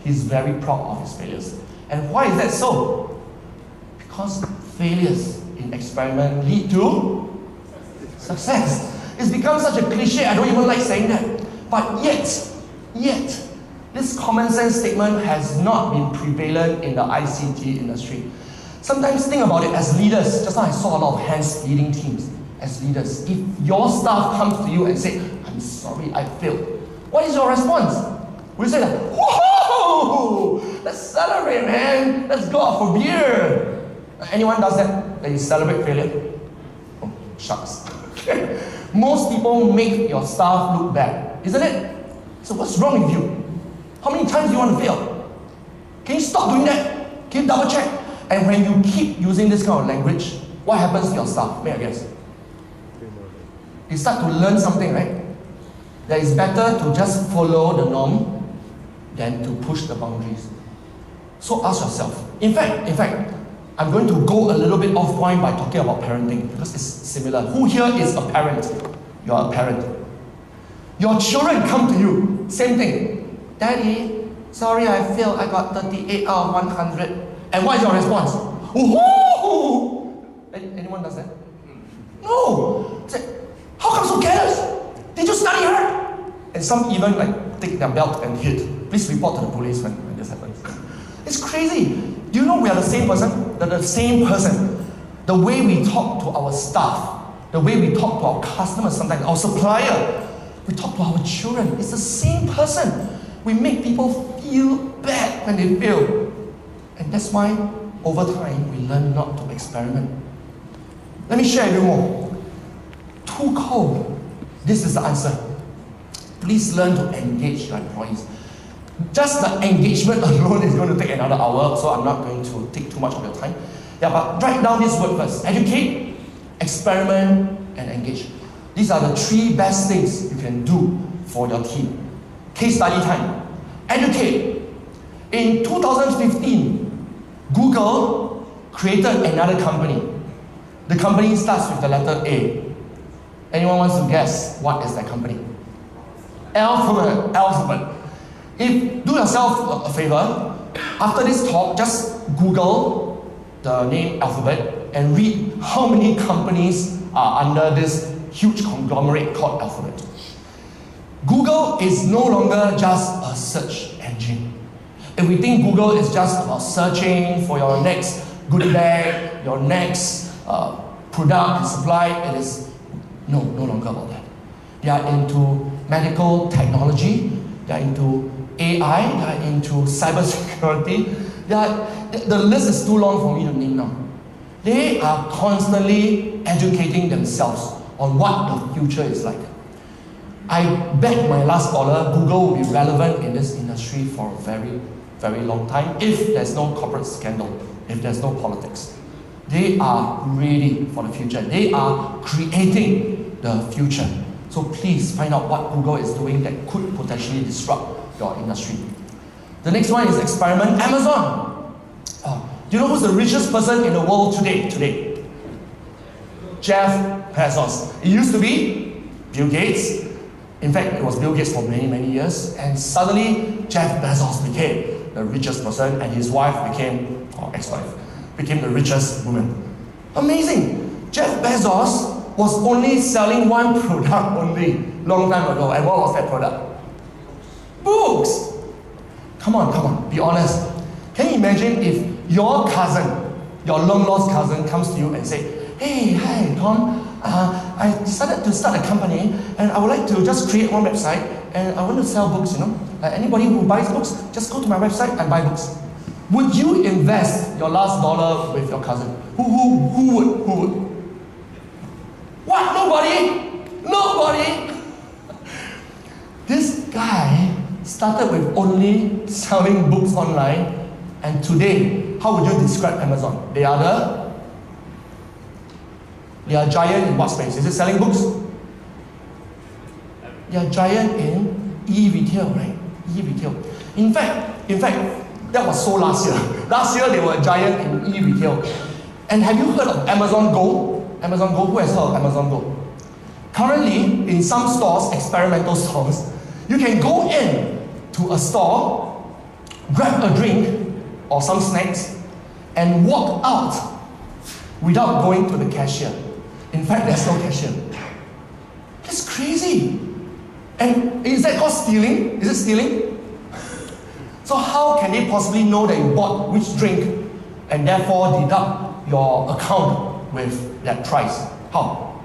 He's very proud of his failures. And why is that so? Because failures in experiment lead to success. It's become such a cliche, I don't even like saying that. But yet, this common sense statement has not been prevalent in the ICT industry. Sometimes think about it as leaders. Just now I saw a lot of hands leading teams. As leaders, if your staff comes to you and say, I'm sorry, I failed, what is your response? Will you say like, whoa, let's celebrate, man. Let's go out for beer. Anyone does that? That you celebrate failure? Oh, shucks. Most people make your staff look bad, isn't it? So what's wrong with you? How many times do you want to fail? Can you stop doing that? Can you double check? And when you keep using this kind of language, what happens to your staff? May I guess? You start to learn something, right? That it's better to just follow the norm than to push the boundaries. So ask yourself. In fact, I'm going to go a little bit off point by talking about parenting because it's similar. Who here is a parent? You're a parent. Your children come to you, same thing. Daddy, sorry I failed, I got 38 out of 100. And what is your response? Woohoo! Anyone does that? No! Say, how come so careless? Did you study hard? And some even like take their belt and hit. Please report to the police when this happens. It's crazy. Do you know we are the same person? The same person. The way we talk to our staff, the way we talk to our customers sometimes, our supplier, we talk to our children. It's the same person. We make people feel bad when they fail. And that's why, over time, we learn not to experiment. Let me share with you more. Too cold. This is the answer. Please learn to engage your employees. Just the engagement alone is going to take another hour, so I'm not going to take too much of your time. Yeah, but write down this word first. Educate, experiment, and engage. These are the 3 best things you can do for your team. Case study time. Educate. In 2015, Google created another company. The company starts with the letter A. Anyone wants to guess what is that company? Alphabet. If do yourself a favor, after this talk, just Google the name Alphabet and read how many companies are under this huge conglomerate called Alphabet. Google is no longer just a search engine. If we think Google is just about searching for your next goodie bag, your next product and supply, it is no longer about that. They are into medical technology, they are into AI, they are into cybersecurity. The list is too long for me to name now. They are constantly educating themselves on what the future is like. I bet my last dollar Google will be relevant in this industry for a very, very long time if there's no corporate scandal, if there's no politics. They are ready for the future. They are creating the future. So please find out what Google is doing that could potentially disrupt your industry. The next one is experiment. Amazon. Do you know who's the richest person in the world today? Jeff Bezos. It used to be Bill Gates. In fact, it was Bill Gates for many, many years. And suddenly, Jeff Bezos became the richest person and his wife became, or ex-wife, became the richest woman. Amazing! Jeff Bezos was only selling one product only, long time ago. And what was that product? Books! Come on, be honest. Can you imagine if your cousin, your long-lost cousin comes to you and say, hey, hi, Tom, I decided to start a company and I would like to just create one website and I want to sell books, anybody who buys books, just go to my website and buy books. Would you invest your last dollar with your cousin? Who would? What? Nobody? This guy started with only selling books online, and today, how would you describe Amazon? They are giant in what space? Is it selling books? They are giant in e-retail, right? E-retail. In fact, that was so last year. Last year, they were a giant in e-retail. And have you heard of Amazon Go? Amazon Go, who has heard of Amazon Go? Currently, in some stores, experimental stores, you can go in to a store, grab a drink or some snacks, and walk out without going to the cashier. In fact, there's no cashier. That's crazy. And is that called stealing? Is it stealing? So how can they possibly know that you bought which drink and therefore deduct your account with that price? How?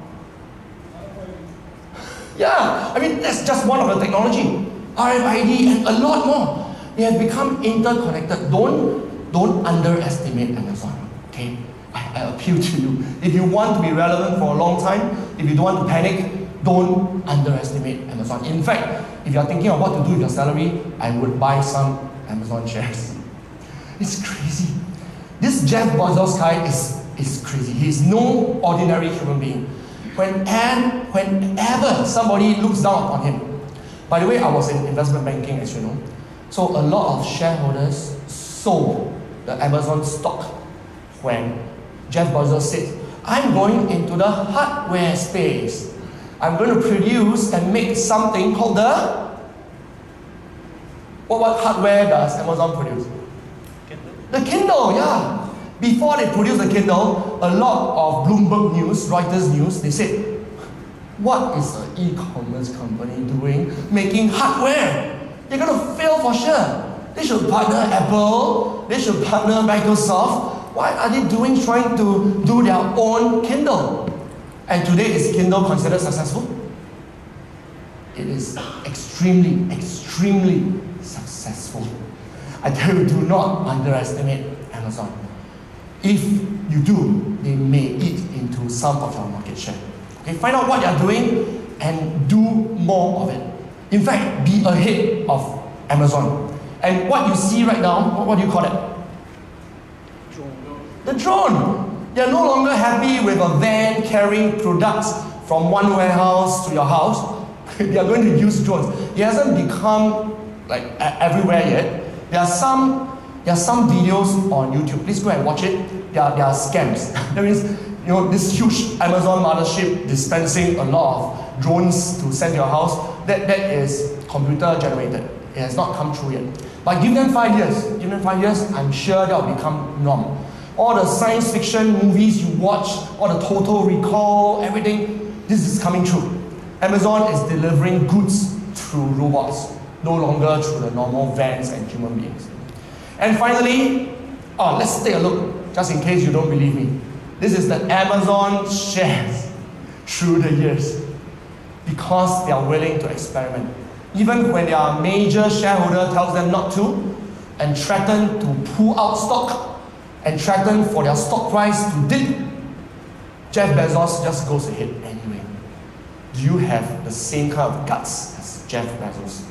Yeah, I mean, that's just one of the technology. RFID and a lot more. They have become interconnected. Don't underestimate Amazon, okay? I appeal to you. If you want to be relevant for a long time, if you don't want to panic, don't underestimate Amazon. In fact, if you're thinking of what to do with your salary, I would buy some Amazon shares. It's crazy. This Jeff Bezos guy is crazy. He's no ordinary human being. Whenever somebody looks down upon him, by the way, I was in investment banking, as you know, so a lot of shareholders sold the Amazon stock when Jeff Bezos said, I'm going into the hardware space. I'm going to produce and make something called what hardware does Amazon produce? Kindle. The Kindle, yeah. Before they produced the Kindle, a lot of Bloomberg News, Reuters News, they said, what is an e-commerce company doing making hardware? They're going to fail for sure. They should partner Apple, they should partner Microsoft. Why are they trying to do their own Kindle? And today, is Kindle considered successful? It is extremely, extremely successful. I tell you, do not underestimate Amazon. If you do, they may eat into some of your market share. Okay, find out what they're doing and do more of it. In fact, be ahead of Amazon. And what you see right now, what do you call it? The drone. They're no longer happy with a van carrying products from one warehouse to your house. They are going to use drones. It hasn't become like everywhere yet. There are some videos on YouTube. Please go and watch it. They are scams. That means, you know, this huge Amazon mothership dispensing a lot of drones to send to your house. That is computer generated. It has not come true yet. But give them 5 years. Give them 5 years. I'm sure that will become norm. All the science fiction movies you watch, all the Total Recall, everything, this is coming true. Amazon is delivering goods through robots, no longer through the normal vans and human beings. And finally, let's take a look, just in case you don't believe me. This is the Amazon shares through the years, because they are willing to experiment. Even when their major shareholder tells them not to, and threaten to pull out stock, and threaten for their stock price to dip, Jeff Bezos just goes ahead anyway. Do you have the same kind of guts as Jeff Bezos?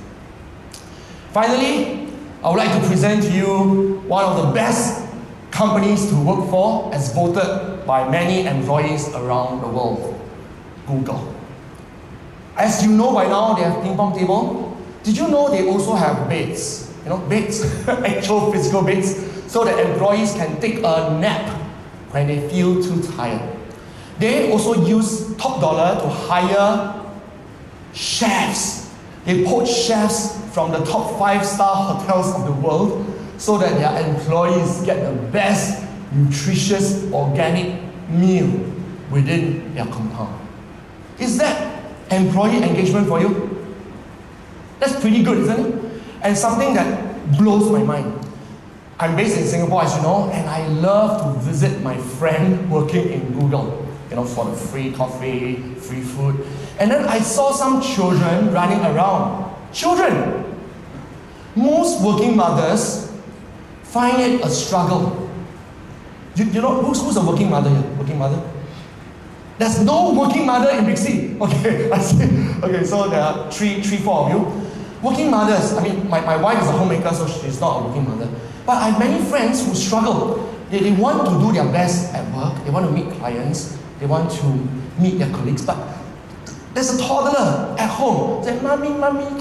Finally, I would like to present to you one of the best companies to work for as voted by many employees around the world, Google. As you know by now, they have ping pong table. Did you know they also have beds? You know, beds, actual physical beds, so that employees can take a nap when they feel too tired. They also use top dollar to hire chefs. They poach chefs from the top 5-star hotels of the world so that their employees get the best, nutritious, organic meal within their compound. Is that employee engagement for you? That's pretty good, isn't it? And something that blows my mind. I'm based in Singapore, as you know, and I love to visit my friend working in Google, you know, for the free coffee, free food. And then I saw some children running around. Children! Most working mothers find it a struggle. You know, who's a working mother here? Working mother? There's no working mother in BICSI. Okay, I see. Okay, so there are three, four of you. Working mothers, I mean, my wife is a homemaker, so she's not a working mother. But I have many friends who struggle. They want to do their best at work. They want to meet clients. They want to meet their colleagues. But there's a toddler at home. Say, Mommy,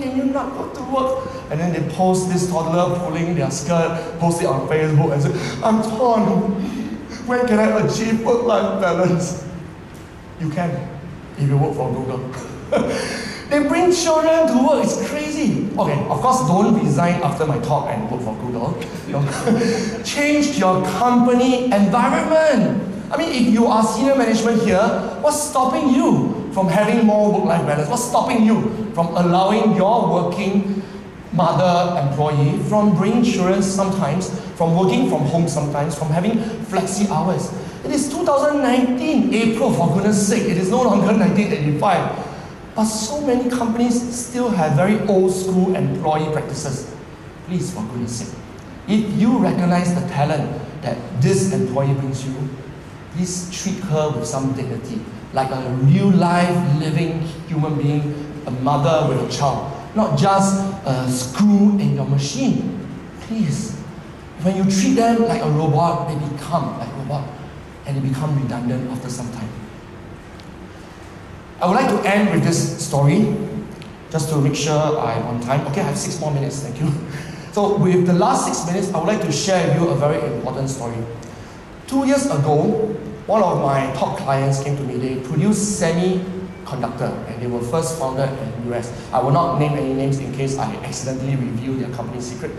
can you not go to work? And then they post this toddler pulling their skirt, post it on Facebook and say, I'm torn. When can I achieve work-life balance? You can, if you work for Google. They bring children to work, it's crazy. Okay, of course, don't resign after my talk and work for Google. Change your company environment. I mean, if you are senior management here, what's stopping you from having more work-life balance? What's stopping you from allowing your working mother employee from bringing children sometimes, from working from home sometimes, from having flexi hours? It is 2019, April, for goodness sake. It is no longer 1985. But so many companies still have very old school employee practices. Please, for goodness sake, if you recognize the talent that this employee brings you, please treat her with some dignity, like a real life living human being, a mother with a child, not just a screw in your machine. Please, when you treat them like a robot, they become like a robot and they become redundant after some time. I would like to end with this story, just to make sure I'm on time. Okay, I have 6 more minutes, thank you. So with the last 6 minutes, I would like to share with you a very important story. 2 years ago, one of my top clients came to me. They produced semiconductor, and they were first founded in the US. I will not name any names in case I accidentally reveal their company secret.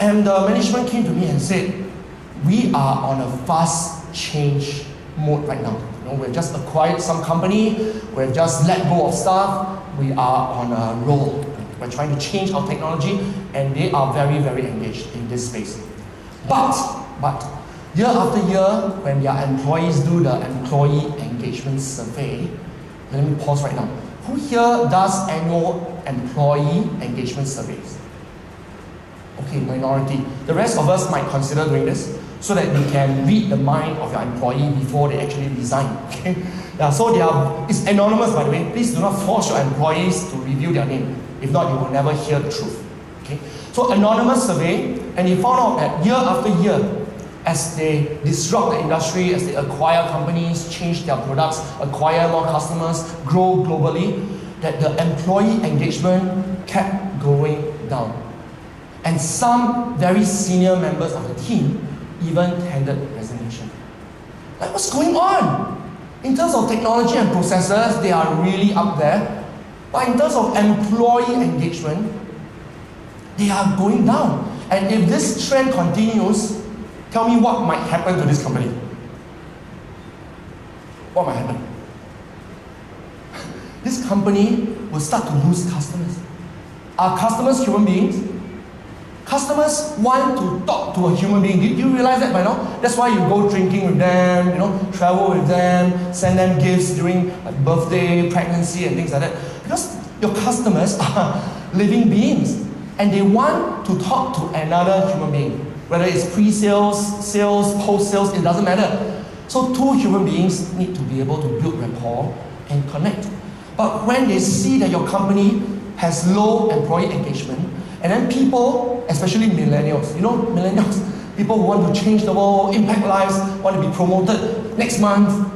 And the management came to me and said, we are on a fast change mode right now. We've just acquired some company, we've just let go of staff, we are on a roll. We're trying to change our technology, and they are very, very engaged in this space. But year after year, when their employees do the employee engagement survey, let me pause right now. Who here does annual employee engagement surveys? Okay, minority. The rest of us might consider doing this, so that you can read the mind of your employee before they actually resign. Okay? Yeah, so it's anonymous, by the way. Please do not force your employees to reveal their name. If not, you will never hear the truth. Okay? So anonymous survey, and he found out that year after year, as they disrupt the industry, as they acquire companies, change their products, acquire more customers, grow globally, that the employee engagement kept going down. And some very senior members of the team even tendered resignation. Like, what's going on? In terms of technology and processes, they are really up there. But in terms of employee engagement, they are going down. And if this trend continues, tell me what might happen to this company. What might happen? This company will start to lose customers. Are customers human beings? Customers want to talk to a human being. Do you realize that by now? That's why you go drinking with them, travel with them, send them gifts during birthday, pregnancy, and things like that. Because your customers are living beings, and they want to talk to another human being. Whether it's pre-sales, sales, post-sales, it doesn't matter. So two human beings need to be able to build rapport and connect. But when they see that your company has low employee engagement, and then people, especially millennials, millennials, people who want to change the world, impact lives, want to be promoted next month.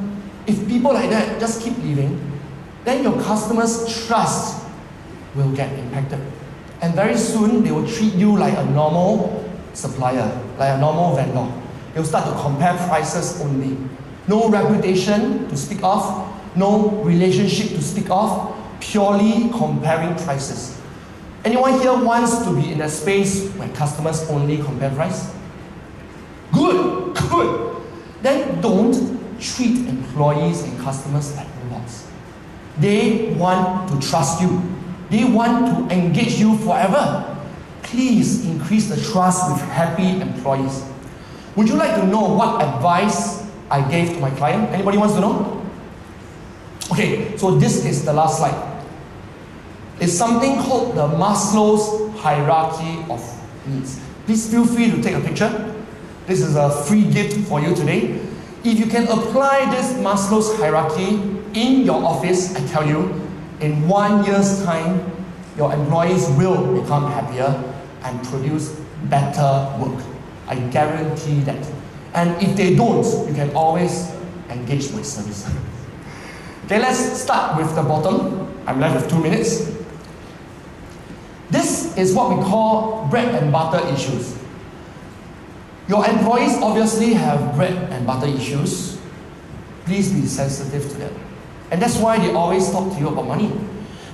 If people like that just keep leaving, then your customers' trust will get impacted. And very soon, they will treat you like a normal supplier, like a normal vendor. They'll start to compare prices only. No reputation to speak of, no relationship to speak of, purely comparing prices. Anyone here wants to be in a space where customers only compare price? Good. Then don't treat employees and customers like robots. They want to trust you. They want to engage you forever. Please increase the trust with happy employees. Would you like to know what advice I gave to my client? Anybody wants to know? Okay, so this is the last slide. It's something called the Maslow's hierarchy of needs. Please feel free to take a picture. This is a free gift for you today. If you can apply this Maslow's hierarchy in your office, I tell you, in 1 year's time, your employees will become happier and produce better work. I guarantee that. And if they don't, you can always engage my service. Okay, let's start with the bottom. I'm left with 2 minutes. This is what we call bread and butter issues. Your employees obviously have bread and butter issues. Please be sensitive to them. And that's why they always talk to you about money.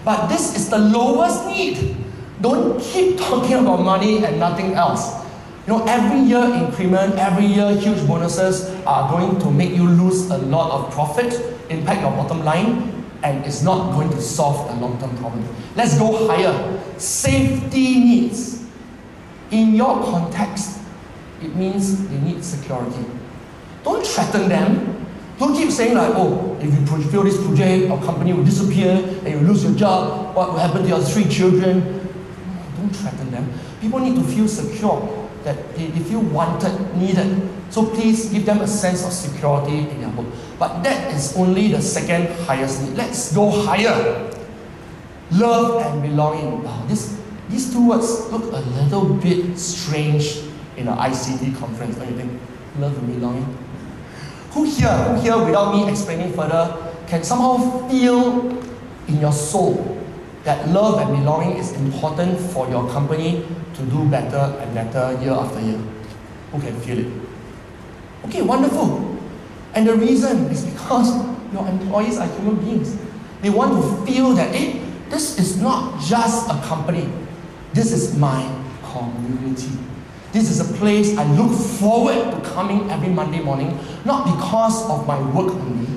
But this is the lowest need. Don't keep talking about money and nothing else. Every year increment, every year huge bonuses are going to make you lose a lot of profit, impact your bottom line, and it's not going to solve the long-term problem. Let's go higher. Safety needs. In your context, it means they need security. Don't threaten them. Don't keep saying like, oh, if you fail this project, our company will disappear, and you lose your job, what will happen to your 3 children? Don't threaten them. People need to feel secure, that they feel wanted, needed. So please give them a sense of security in their work. But that is only the second highest need. Let's go higher. Love and belonging. Wow, these 2 words look a little bit strange in an ICT conference, don't you think? Love and belonging. Who here, without me explaining further, can somehow feel in your soul that love and belonging is important for your company to do better and better year after year? Who can feel it? Okay, wonderful. And the reason is because your employees are human beings. They want to feel that, this is not just a company. This is my community. This is a place I look forward to coming every Monday morning, not because of my work only,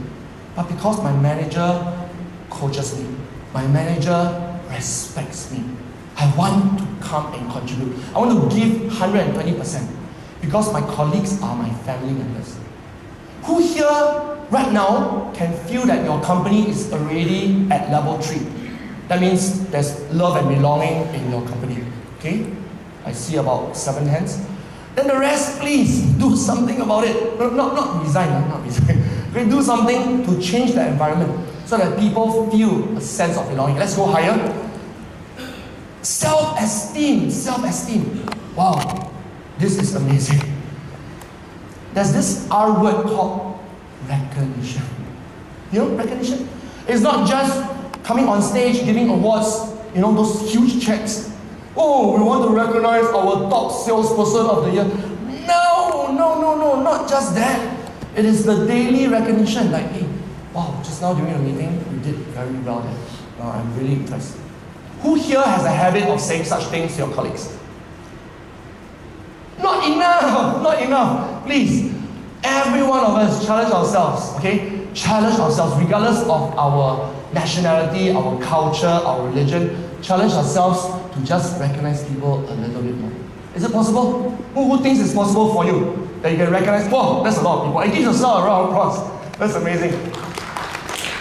but because my manager coaches me. My manager respects me. I want to come and contribute. I want to give 120% because my colleagues are my family members. Who here right now can feel that your company is already at level 3? That means there's love and belonging in your company. Okay? I see about 7 hands. Then the rest, please do something about it. Not resign. Okay, do something to change the environment so that people feel a sense of belonging. Let's go higher. Self-esteem. Wow, this is amazing. There's this R word called recognition. Recognition? It's not just coming on stage, giving awards, those huge checks. Oh, we want to recognize our top salesperson of the year. No, not just that. It is the daily recognition, like, hey, wow, just now during a meeting, you did very well there. Wow, I'm really impressed. Who here has a habit of saying such things to your colleagues? Not enough. Please, every one of us challenge ourselves, okay? Challenge ourselves, regardless of our nationality, our culture, our religion. Challenge ourselves to just recognize people a little bit more. Is it possible? Who thinks it's possible for you? That you can recognize, wow, that's a lot of people. And give yourself a round of applause. That's amazing.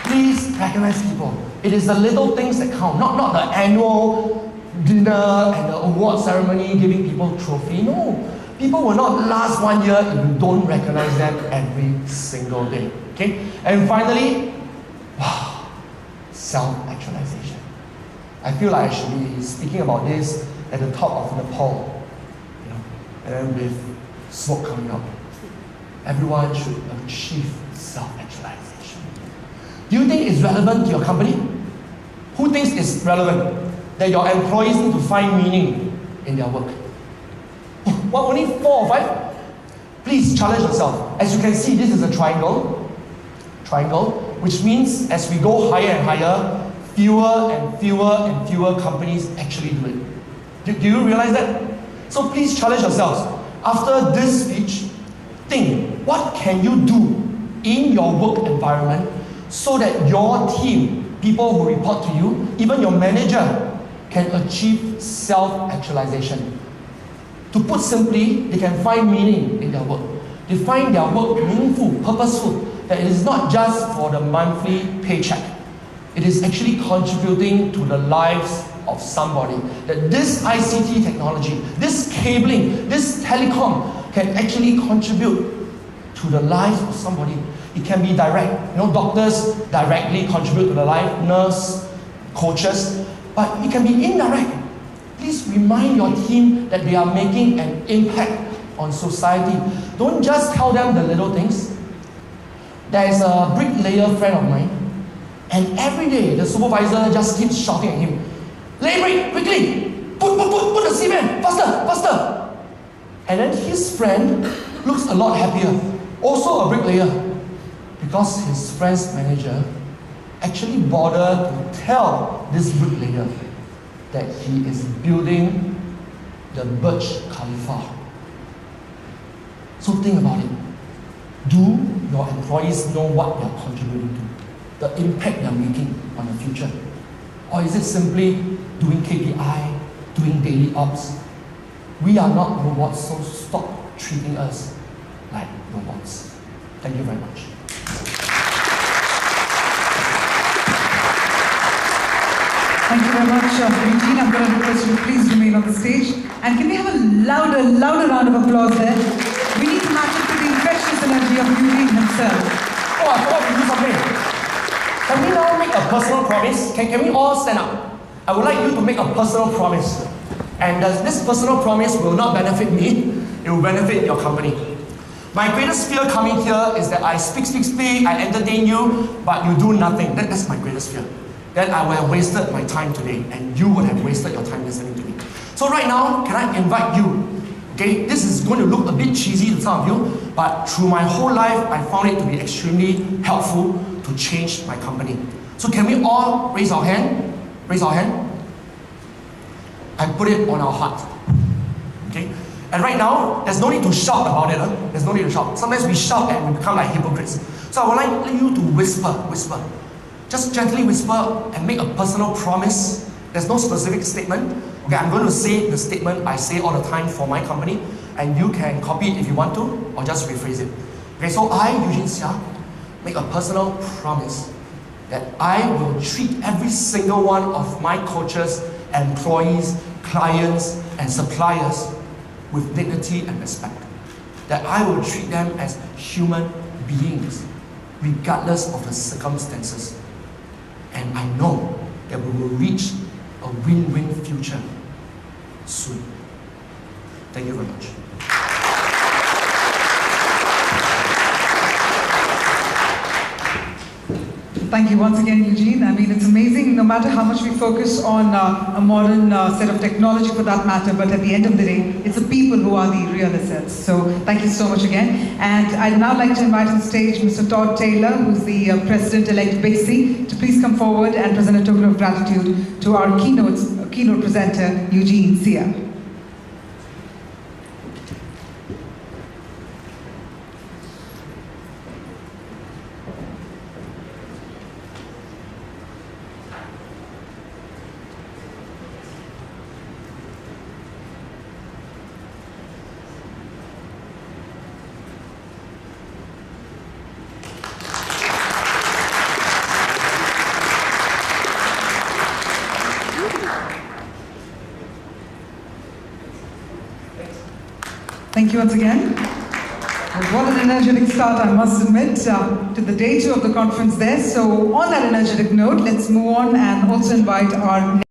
Please recognize people. It is the little things that count, not the annual dinner and the award ceremony giving people trophy. No. People will not last 1 year if you don't recognize them every single day. Okay? And finally, wow, self-actualization. I feel like I should be speaking about this at the top of Nepal, and then with smoke coming up. Everyone should achieve self-actualization. Do you think it's relevant to your company? Who thinks it's relevant that your employees need to find meaning in their work? What, only 4 or 5? Please challenge yourself. As you can see, this is a triangle, which means as we go higher and higher, fewer and fewer companies actually do it. Do you realize that? So please challenge yourselves. After this speech, think, what can you do in your work environment so that your team, people who report to you, even your manager, can achieve self-actualization. To put simply, they can find meaning in their work. They find their work meaningful, purposeful, that it is not just for the monthly paycheck. It is actually contributing to the lives of somebody. That this ICT technology, this cabling, this telecom can actually contribute to the lives of somebody. It can be direct. Doctors directly contribute to the life, nurse, coaches, but it can be indirect. Please remind your team that they are making an impact on society. Don't just tell them the little things. There is a bricklayer friend of mine, and every day the supervisor just keeps shouting at him, "Lay brick, quickly! Put the cement, faster!" And then his friend looks a lot happier, also a bricklayer, because his friend's manager actually bothered to tell this bricklayer that he is building the Burj Khalifa So think about it. Do your employees know what they're contributing to? The impact they're making on the future? Or is it simply doing KPI, doing daily ops? We are not robots, so stop treating us like robots. Thank you very much. Thank you very much, Eugene. I'm going to request you to please remain on the stage. And can we have a louder round of applause there? We need to match it to the infectious energy of Eugene himself. Oh, I forgot to do something. Can we now make a personal promise? Can we all stand up? I would like you to make a personal promise. And this personal promise will not benefit me, it will benefit your company. My greatest fear coming here is that I speak, I entertain you, but you do nothing. That's my greatest fear. Then I would have wasted my time today, and you would have wasted your time listening to me. So right now, can I invite you? Okay, this is going to look a bit cheesy to some of you, but through my whole life, I found it to be extremely helpful to change my company. So can we all raise our hand? Raise our hand. And put it on our heart. Okay? And right now, there's no need to shout about it. There's no need to shout. Sometimes we shout and we become like hypocrites. So I would like you to whisper. Just gently whisper and make a personal promise. There's no specific statement. Okay, I'm going to say the statement I say all the time for my company, and you can copy it if you want to, or just rephrase it. Okay, so I, Eugene Seah, make a personal promise that I will treat every single one of my coaches, employees, clients, and suppliers with dignity and respect. That I will treat them as human beings, regardless of the circumstances. And I know that we will reach a win-win future soon. Thank you very much. Thank you once again, Eugene. I mean, it's amazing, no matter how much we focus on a modern set of technology for that matter, but at the end of the day, it's the people who are the real assets. So thank you so much again. And I'd now like to invite on stage Mr. Todd Taylor, who's the President-elect BICSI, to please come forward and present a token of gratitude to our keynote presenter, Eugene Seah. Thank you once again. And what an energetic start, I must admit, to the day 2 of the conference there. So on that energetic note, let's move on and also invite our